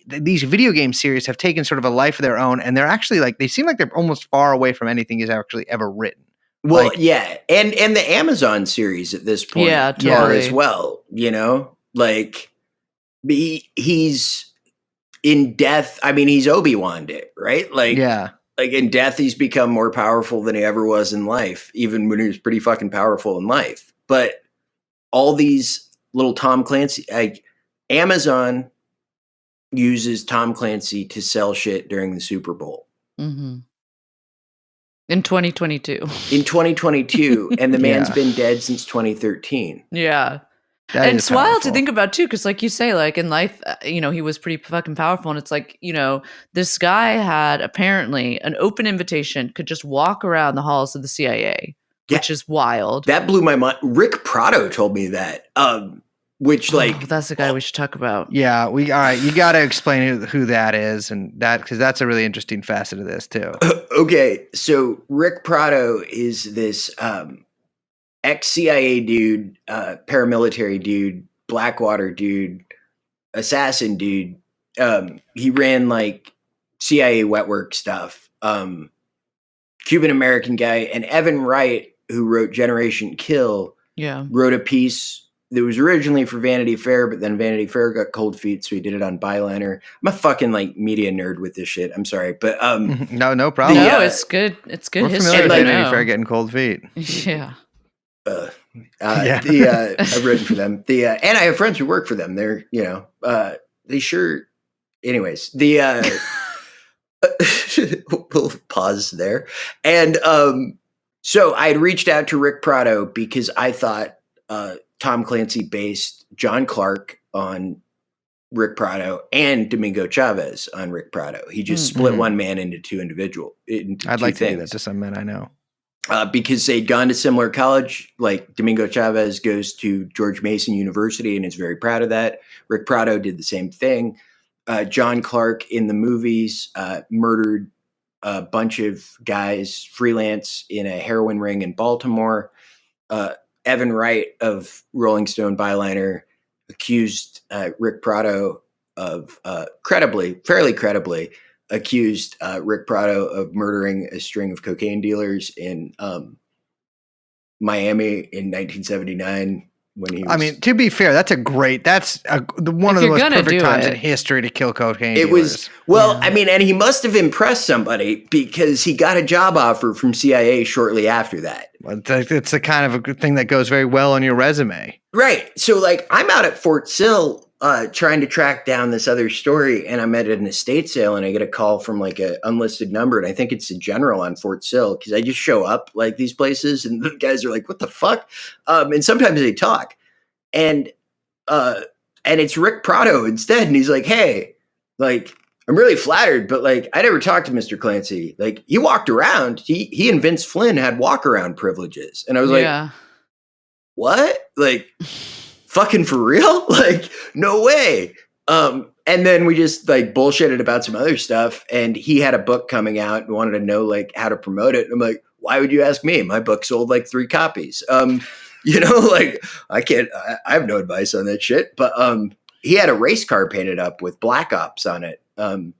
B: these video game series have taken sort of a life of their own, and they're actually like they seem like they're almost far away from anything he's actually ever written.
D: Well, like, yeah, and the Amazon series at this point are as well, you know? Like, he's in death. I mean, he's Obi-Wan it, right? Like, like in death, he's become more powerful than he ever was in life, even when he was pretty fucking powerful in life. But all these little Tom Clancy, like Amazon uses Tom Clancy to sell shit during the Super Bowl.
A: Mm-hmm. In 2022.
D: In 2022, and the man's been dead since 2013.
A: Yeah. And it's wild to think about, too, because like you say, like in life, you know, he was pretty fucking powerful. And it's like, you know, this guy had apparently an open invitation, could just walk around the halls of the CIA, which is wild.
D: That blew my mind. Rick Prado told me that. Which like
A: that's the guy we should talk about.
B: Yeah, all right. You got to explain who that is, and that because that's a really interesting facet of this too.
D: Okay, so Rick Prado is this ex-CIA dude, paramilitary dude, Blackwater dude, assassin dude. He ran like CIA wet work stuff. Cuban American guy, and Evan Wright, who wrote Generation Kill, wrote a piece that was originally for Vanity Fair, but then Vanity Fair got cold feet, so he did it on Byliner. I'm a fucking like media nerd with this shit. I'm sorry, but
B: no problem.
A: No, it's good. It's good.
B: We're familiar with Vanity Fair getting cold feet.
A: Yeah.
D: I've written for them. And I have friends who work for them. They're, they sure. Anyways, we'll pause there. And so I had reached out to Rick Prado because I thought Tom Clancy based John Clark on Rick Prado and Domingo Chavez on Rick Prado. He just split one man into two individuals.
B: I'd like to do that to some men I know.
D: Because they'd gone to similar college. Like Domingo Chavez goes to George Mason University and is very proud of that. Rick Prado did the same thing. John Clark in the movies murdered a bunch of guys freelance in a heroin ring in Baltimore. Evan Wright of Rolling Stone Byliner accused Rick Prado of fairly credibly accused Rick Prado of murdering a string of cocaine dealers in Miami in 1979 when he was...
B: I mean, to be fair, that's one of the most perfect times in history to kill cocaine dealers.
D: I mean, and he must have impressed somebody because he got a job offer from CIA shortly after that.
B: It's the kind of a thing that goes very well on your resume.
D: Right. So, like, I'm out at Fort Sill trying to track down this other story, and I'm at an estate sale, and I get a call from, like, an unlisted number, and I think it's a general on Fort Sill, because I just show up, like, these places, and the guys are like, what the fuck? And sometimes they talk. And it's Rick Prado instead, and he's like, hey, like, I'm really flattered, but like, I never talked to Mr. Clancy. Like, he walked around. He and Vince Flynn had walk around privileges. And I was like, what? Like, fucking for real? Like, no way. And then we just like bullshitted about some other stuff. And he had a book coming out and wanted to know like how to promote it. And I'm like, why would you ask me? My book sold like 3 copies. Like I have no advice on that shit. But he had a race car painted up with Black Ops on it.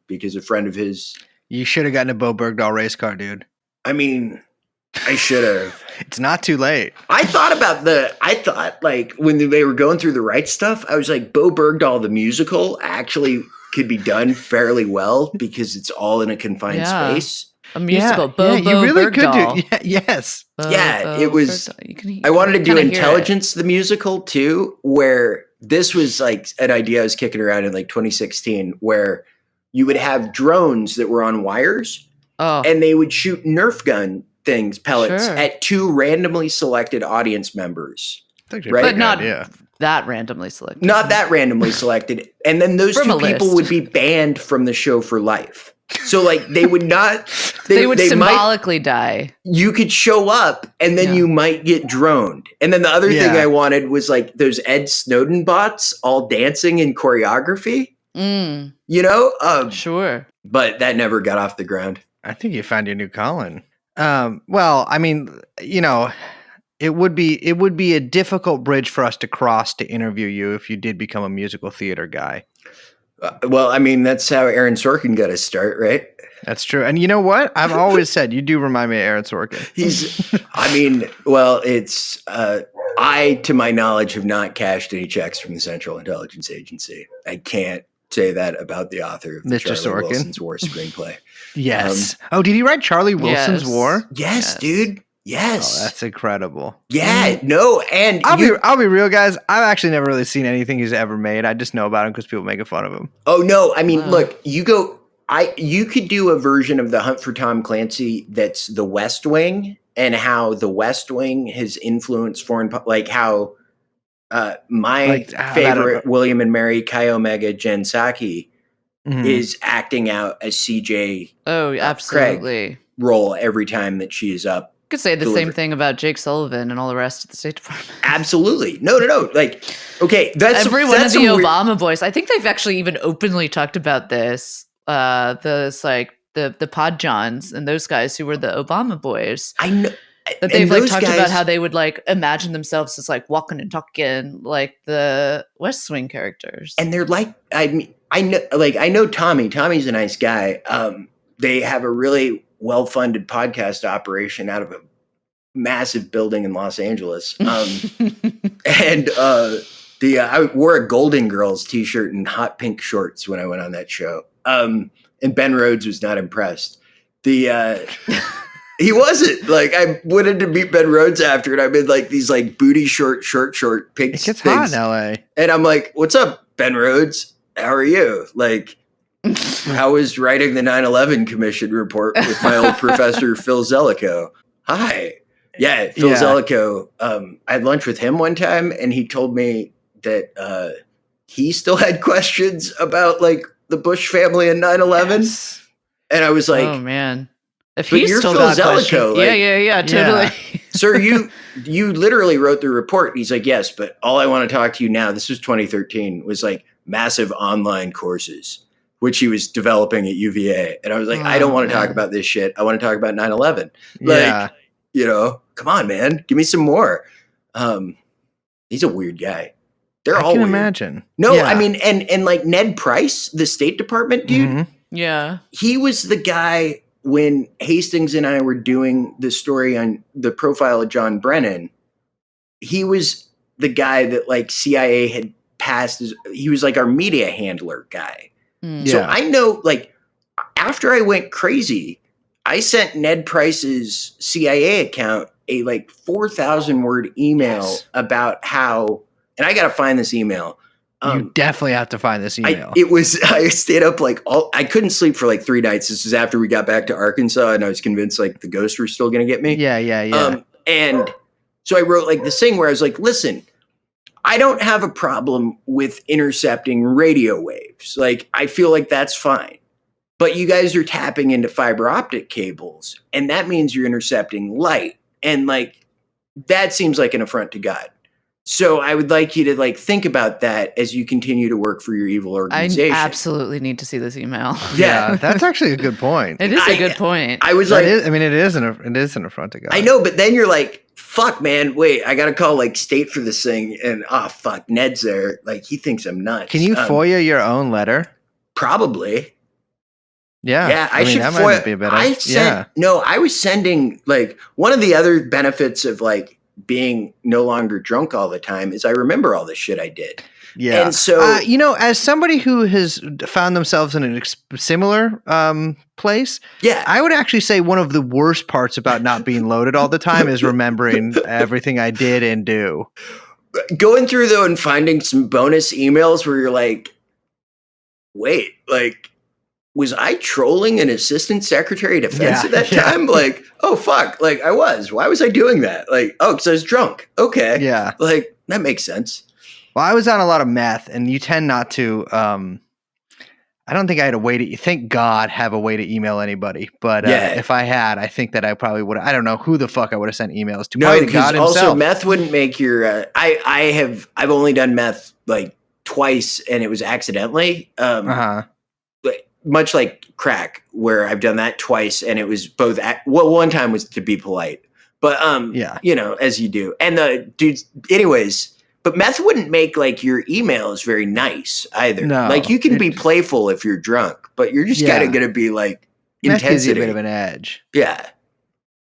D: Because a friend of his...
B: You should have gotten a Bo Bergdahl race car, dude.
D: I mean, I should have.
B: It's not too late.
D: I thought like when they were going through the right stuff, I was like, Bo Bergdahl, the musical, actually could be done fairly well because it's all in a confined space.
A: A musical.
B: You really
A: Bergdahl.
B: could do. Yes.
D: It was... I wanted to do Intelligence, the musical, too, where this was like an idea I was kicking around in like 2016, where you would have drones that were on wires and they would shoot Nerf gun pellets at 2 randomly selected audience members.
A: Right? But not that randomly selected.
D: Not that randomly selected. And then those 2 people would be banned from the show for life. So like they would not...
A: They would symbolically die.
D: You could show up and then you might get droned. And then the other thing I wanted was like those Ed Snowden bots all dancing in choreography.
A: Sure.
D: But that never got off the ground.
B: I think you found your new calling. Well, I mean, it would be a difficult bridge for us to cross to interview you if you did become a musical theater guy.
D: Well, I mean, that's how Aaron Sorkin got his start, right?
B: That's true. And you know what? I've always said you do remind me of Aaron Sorkin. I, to my knowledge, have not cashed any checks from the Central Intelligence Agency. I can't say that about the author of the Mr.
D: Charlie
B: Sorkin.
D: Wilson's War screenplay.
B: Yes. Did he write Charlie Wilson's War?
D: Yes, dude. Yes.
B: Oh, that's incredible.
D: Yeah, no, and
B: I'll be real, guys. I've actually never really seen anything he's ever made. I just know about him because people making fun of him.
D: Oh no, I mean, look, you could do a version of The Hunt for Tom Clancy that's The West Wing, and how The West Wing has influenced foreign, like how my favorite William and Mary Chi Omega Jen Psaki is acting out a CJ
A: absolutely
D: Craig role every time that she is up.
A: Could say the same thing about Jake Sullivan and all the rest of the State Department.
D: Absolutely. No. Like, okay. That's
A: every one of the Obama boys. I think they've actually even openly talked about this. The Pod Johns and those guys who were the Obama boys.
D: I know.
A: That they've like talked about how they would like imagine themselves as like walking and talking like the West Wing characters.
D: And they're like, I know Tommy. Tommy's a nice guy. They have a really well-funded podcast operation out of a massive building in Los Angeles. And I wore a Golden Girls t-shirt and hot pink shorts when I went on that show. And Ben Rhodes was not impressed. He wasn't. Like, I went in to meet Ben Rhodes after, and I'm in like these like booty short pink
B: It gets
D: things.
B: hot in LA.
D: And I'm like, what's up, Ben Rhodes? How are you? Like, how was writing the 9/11 Commission report with my old professor, Phil Zellico? Hi. Yeah, Phil Zellico. I had lunch with him one time, and he told me that he still had questions about like the Bush family and 9/11.
B: Yes.
D: And I was like,
A: oh man. If
D: but
A: he's
D: you're
A: still
D: Phil
A: got
D: Zellico.
A: questions,
D: Like,
A: yeah, totally.
D: Sir, you literally wrote the report. He's like, yes, but all I want to talk to you now, this was 2013, was like massive online courses, which he was developing at UVA. And I was like, I don't want to talk about this shit. I want to talk about 9/11. Like, you know, come on, man, give me some more. He's a weird guy. They're all
B: weird.
D: Imagine. No, I mean, and like Ned Price, the State Department dude.
B: Mm-hmm.
A: Yeah.
D: He was the guy when Hastings and I were doing the story on the profile of John Brennan. He was the guy that like CIA had passed. He was like our media handler guy. So I know, like, after I went crazy, I sent Ned Price's CIA account a like 4,000 word email about how, and I got to find this email.
B: You definitely have to find this email.
D: I stayed up like I couldn't sleep for like 3 nights. This is after we got back to Arkansas, and I was convinced like the ghosts were still going to get me.
B: Yeah.
D: And so I wrote like this thing where I was like, listen, I don't have a problem with intercepting radio waves. Like, I feel like that's fine. But you guys are tapping into fiber optic cables, and that means you're intercepting light. And like, that seems like an affront to God. So I would like you to like think about that as you continue to work for your evil organization.
A: I absolutely need to see this email.
B: Yeah, that's actually a good point.
A: It is a good point.
D: I was
B: it is an affront to God.
D: I know, but then you're like, fuck, man, wait, I got to call like state for this thing. And fuck, Ned's there. Like, he thinks I'm nuts.
B: Can you FOIA your own letter?
D: Probably.
B: Yeah.
D: I should
B: that
D: FOIA.
B: Might be a better.
D: No, I was sending like one of the other benefits of like being no longer drunk all the time is I remember all the shit I did.
B: Yeah.
D: And so,
B: you know, as somebody who has found themselves in a similar place, I would actually say one of the worst parts about not being loaded all the time is remembering everything I did and do.
D: Going through though and finding some bonus emails where you're like, wait, like, was I trolling an assistant secretary of defense at that time? Like, oh, fuck. Like, I was. Why was I doing that? Like, oh, because I was drunk. Okay.
B: Yeah.
D: Like, that makes sense.
B: Well, I was on a lot of meth, and you tend not to I don't think I had a way to, thank God, have a way to email anybody. But if I had, I think that I probably would. I don't know who the fuck I would have sent emails to.
D: No,
B: because
D: also meth wouldn't make your. I've only done meth like twice, and it was accidentally. Much like crack, where I've done that twice, and it was both. One time was to be polite, but you know, as you do, and the dudes, anyways. But meth wouldn't make like your emails very nice either. No, like you can be playful if you're drunk, but you're just kind of going to be like
B: meth gives you a bit of an edge.
D: Yeah.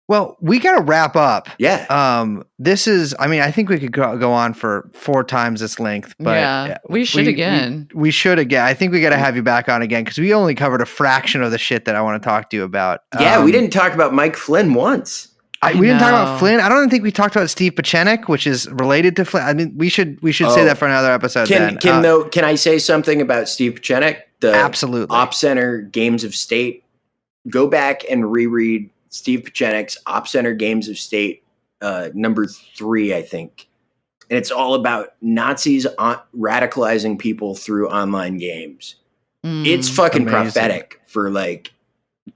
B: Well, we got to wrap up.
D: Yeah.
B: This is, I mean, I think we could go on for 4 times this length, but
A: we should again.
B: We should again. I think we got to have you back on again because we only covered a fraction of the shit that I want to talk to you about.
D: Yeah, we didn't talk about Mike Flynn once.
B: We didn't talk about Flynn. I don't think we talked about Steve Pachenik, which is related to Flynn. I mean, we should say that for another episode.
D: Can I say something about Steve Pachenik?
B: Absolutely.
D: Op Center Games of State. Go back and reread Steve Pachenik's Op Center Games of State, number 3, I think. And it's all about Nazis radicalizing people through online games. It's fucking prophetic for like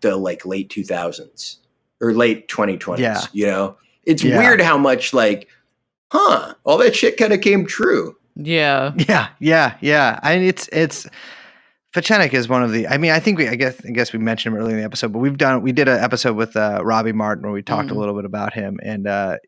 D: the like late 2000s. Or late 2020s, you know? It's weird how much like, all that shit kind of came true.
A: Yeah.
B: I mean, it's Pachenik is one of the, I mean, I guess we mentioned him earlier in the episode, but we did an episode with Robbie Martin where we talked a little bit about him. And I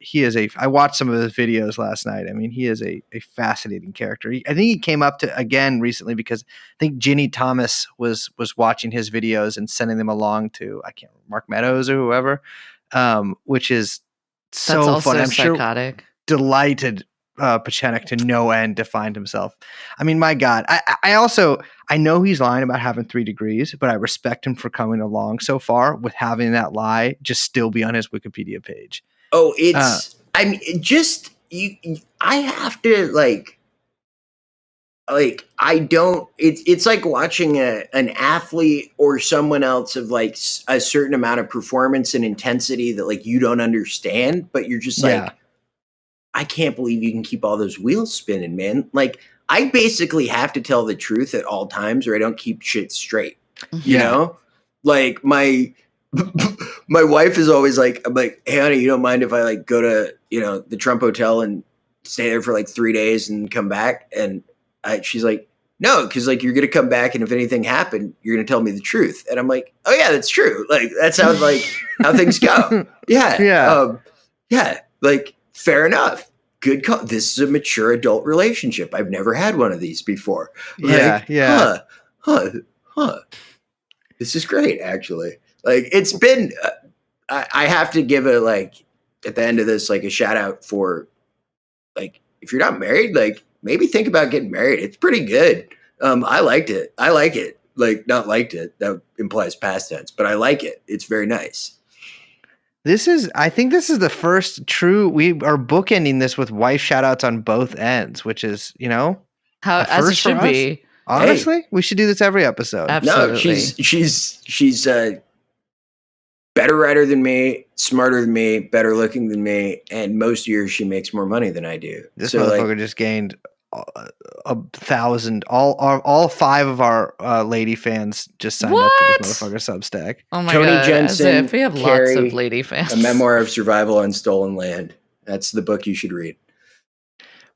B: watched some of his videos last night. I mean, he is a fascinating character. I think he came up to again recently because I think Ginny Thomas was watching his videos and sending them along to, Mark Meadows or whoever, which is so
A: That's also
B: fun. I'm
A: psychotic.
B: sure delighted Pachenik to no end to find himself. I mean, my God. I know he's lying about having 3 degrees, but I respect him for coming along so far with having that lie just still be on his Wikipedia page.
D: Oh, I mean, just you. I have to like I don't. It's like watching an athlete or someone else of like a certain amount of performance and intensity that like you don't understand, but you're just like, I can't believe you can keep all those wheels spinning, man. Like I basically have to tell the truth at all times, or I don't keep shit straight. You know, like my wife is always like, I'm like, hey honey, you don't mind if I like go to the Trump Hotel and stay there for like 3 days and come back? And she's like, no, because like you're gonna come back, and if anything happened, you're gonna tell me the truth. And I'm like, oh yeah, that's true. Like that's how how things go. Yeah. Like fair enough. Good call. This is a mature adult relationship. I've never had one of these before. Like, Huh. This is great, actually. Like it's been. I have to give a like at the end of this like a shout out for like if you're not married, like maybe think about getting married. It's pretty good. I liked it. I like it. Like not liked it. That implies past tense, but I like it. It's very nice.
B: I think this is the first true, we are bookending this with wife shout outs on both ends, which is,
A: how as it should be.
B: Honestly, we should do this every episode.
A: Absolutely.
D: No, she's better writer than me, smarter than me, better looking than me, and most years she makes more money than I do.
B: This motherfucker just gained 1,000. All 5 of our lady fans just signed up for this motherfucker Substack.
A: Oh my
D: Tony
A: God,
D: Jensen,
A: as if we have lots of lady fans.
D: A Memoir of Survival on Stolen Land. That's the book you should read.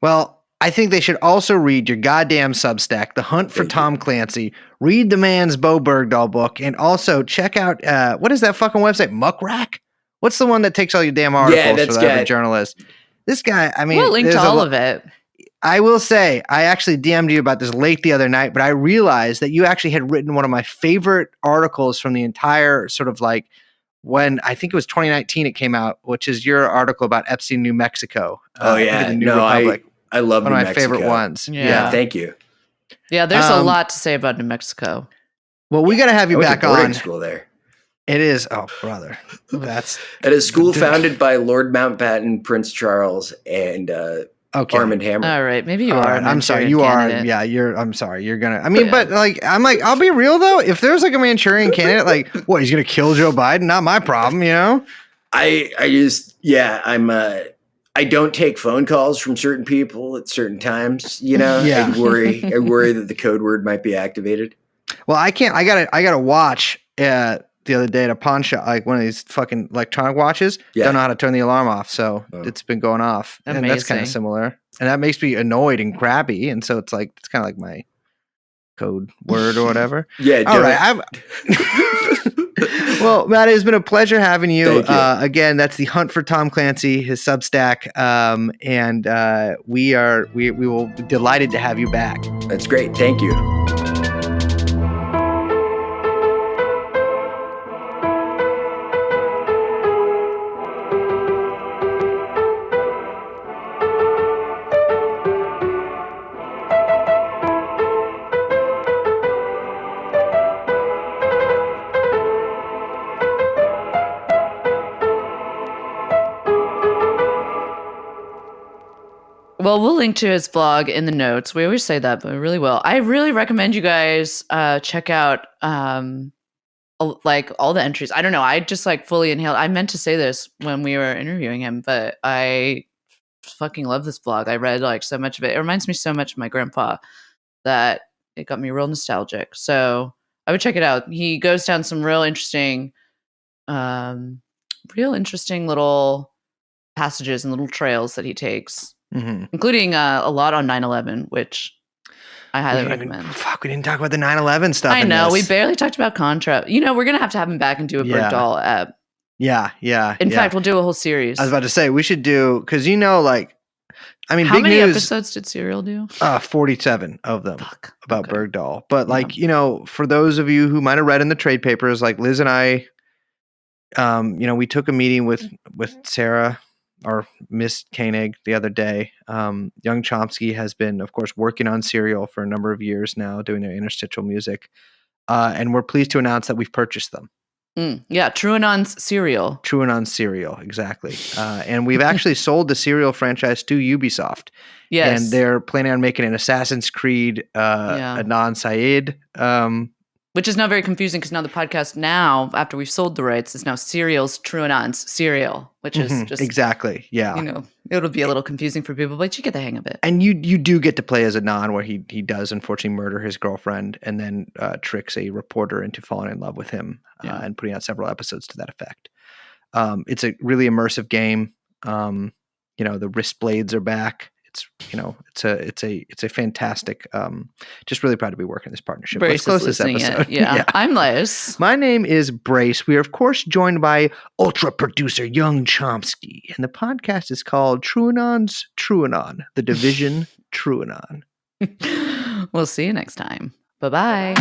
B: Well, I think they should also read your goddamn Substack, The Hunt for Tom Clancy. Read the man's Bo Bergdahl book, and also check out what is that fucking website? Muckrack? What's the one that takes all your damn articles for every journalist? This guy, I mean,
A: we'll link to all of it.
B: I will say, I actually DM'd you about this late the other night, but I realized that you actually had written one of my favorite articles from the entire sort of like when I think it was 2019 it came out, which is your article about Epstein, New Mexico.
D: The New Republic. I love
B: one
D: New
B: of my
D: Mexico.
B: favorite ones.
D: Yeah, thank you.
A: Yeah, there's a lot to say about New Mexico.
B: Well, we got to have you back on.
D: School there.
B: It is. Oh, brother. That's
D: at a school founded by Lord Mountbatten, Prince Charles, and Armand Hammer.
A: All right, maybe you are.
B: I'm sorry. You candidate. Are. Yeah, I'm sorry. You're gonna. I mean, but like, I'm like, I'll be real though. If there's like a Manchurian candidate, like, what, he's gonna kill Joe Biden? Not my problem,
D: I don't take phone calls from certain people at certain times. I worry that the code word might be activated.
B: Well, I can't. I gotta watch the other day at a pawn shop, like one of these fucking electronic watches. Yeah. Don't know how to turn the alarm off, so it's been going off. Amazing. And that's kind of similar. And that makes me annoyed and crabby. And so it's kind of like my code word or whatever.
D: Yeah.
B: All right. Well, Matt, it's been a pleasure having you. Again, that's The Hunt for Tom Clancy, his Substack, and we will be delighted to have you back.
D: That's great. Thank you.
A: Well, we'll link to his vlog in the notes. We always say that, but we really will. I really recommend you guys check out like all the entries. I don't know. I just like fully inhaled. I meant to say this when we were interviewing him, but I fucking love this vlog. I read like so much of it. It reminds me so much of my grandpa that it got me real nostalgic. So I would check it out. He goes down some real interesting little passages and little trails that he takes.
B: Mm-hmm.
A: Including a lot on 9/11, which I highly recommend.
B: We didn't talk about the 9/11 stuff.
A: I know, we barely talked about Contra. We're gonna have to have him back and do a Bergdahl ep.
B: Yeah.
A: In fact, we'll do a whole series.
B: I was about to say we should do because how
A: big many episodes did Serial do?
B: 47 of them about Bergdahl. But for those of you who might have read in the trade papers, like Liz and I, we took a meeting with Sarah Miss Koenig the other day. Young Chomsky has been, of course, working on Serial for a number of years now, doing their interstitial music. And we're pleased to announce that we've purchased them.
A: Yeah, TrueAnon's Serial.
B: TrueAnon's Serial, exactly. And we've actually sold the Serial franchise to Ubisoft.
A: Yes.
B: And they're planning on making an Assassin's Creed Anon Syed.
A: Which is now very confusing because now the podcast after we've sold the rights, is now Serial's TrueAnon's Serial, which is just...
B: Exactly, yeah.
A: It'll be a little confusing for people, but you get the hang of it.
B: And you do get to play as Anon, where he does unfortunately murder his girlfriend and then tricks a reporter into falling in love with him and putting out several episodes to that effect. It's a really immersive game. The wrist blades are back. It's a fantastic. Just really proud to be working this partnership.
A: Brace
B: Let's close this episode.
A: Yeah. I'm Les.
B: My name is Brace. We are of course joined by ultra producer Young Chomsky, and the podcast is called TrueAnon's TrueAnon, the division TrueAnon.
A: We'll see you next time. Bye-bye.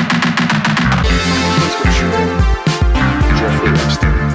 E: Jeffrey Epstein.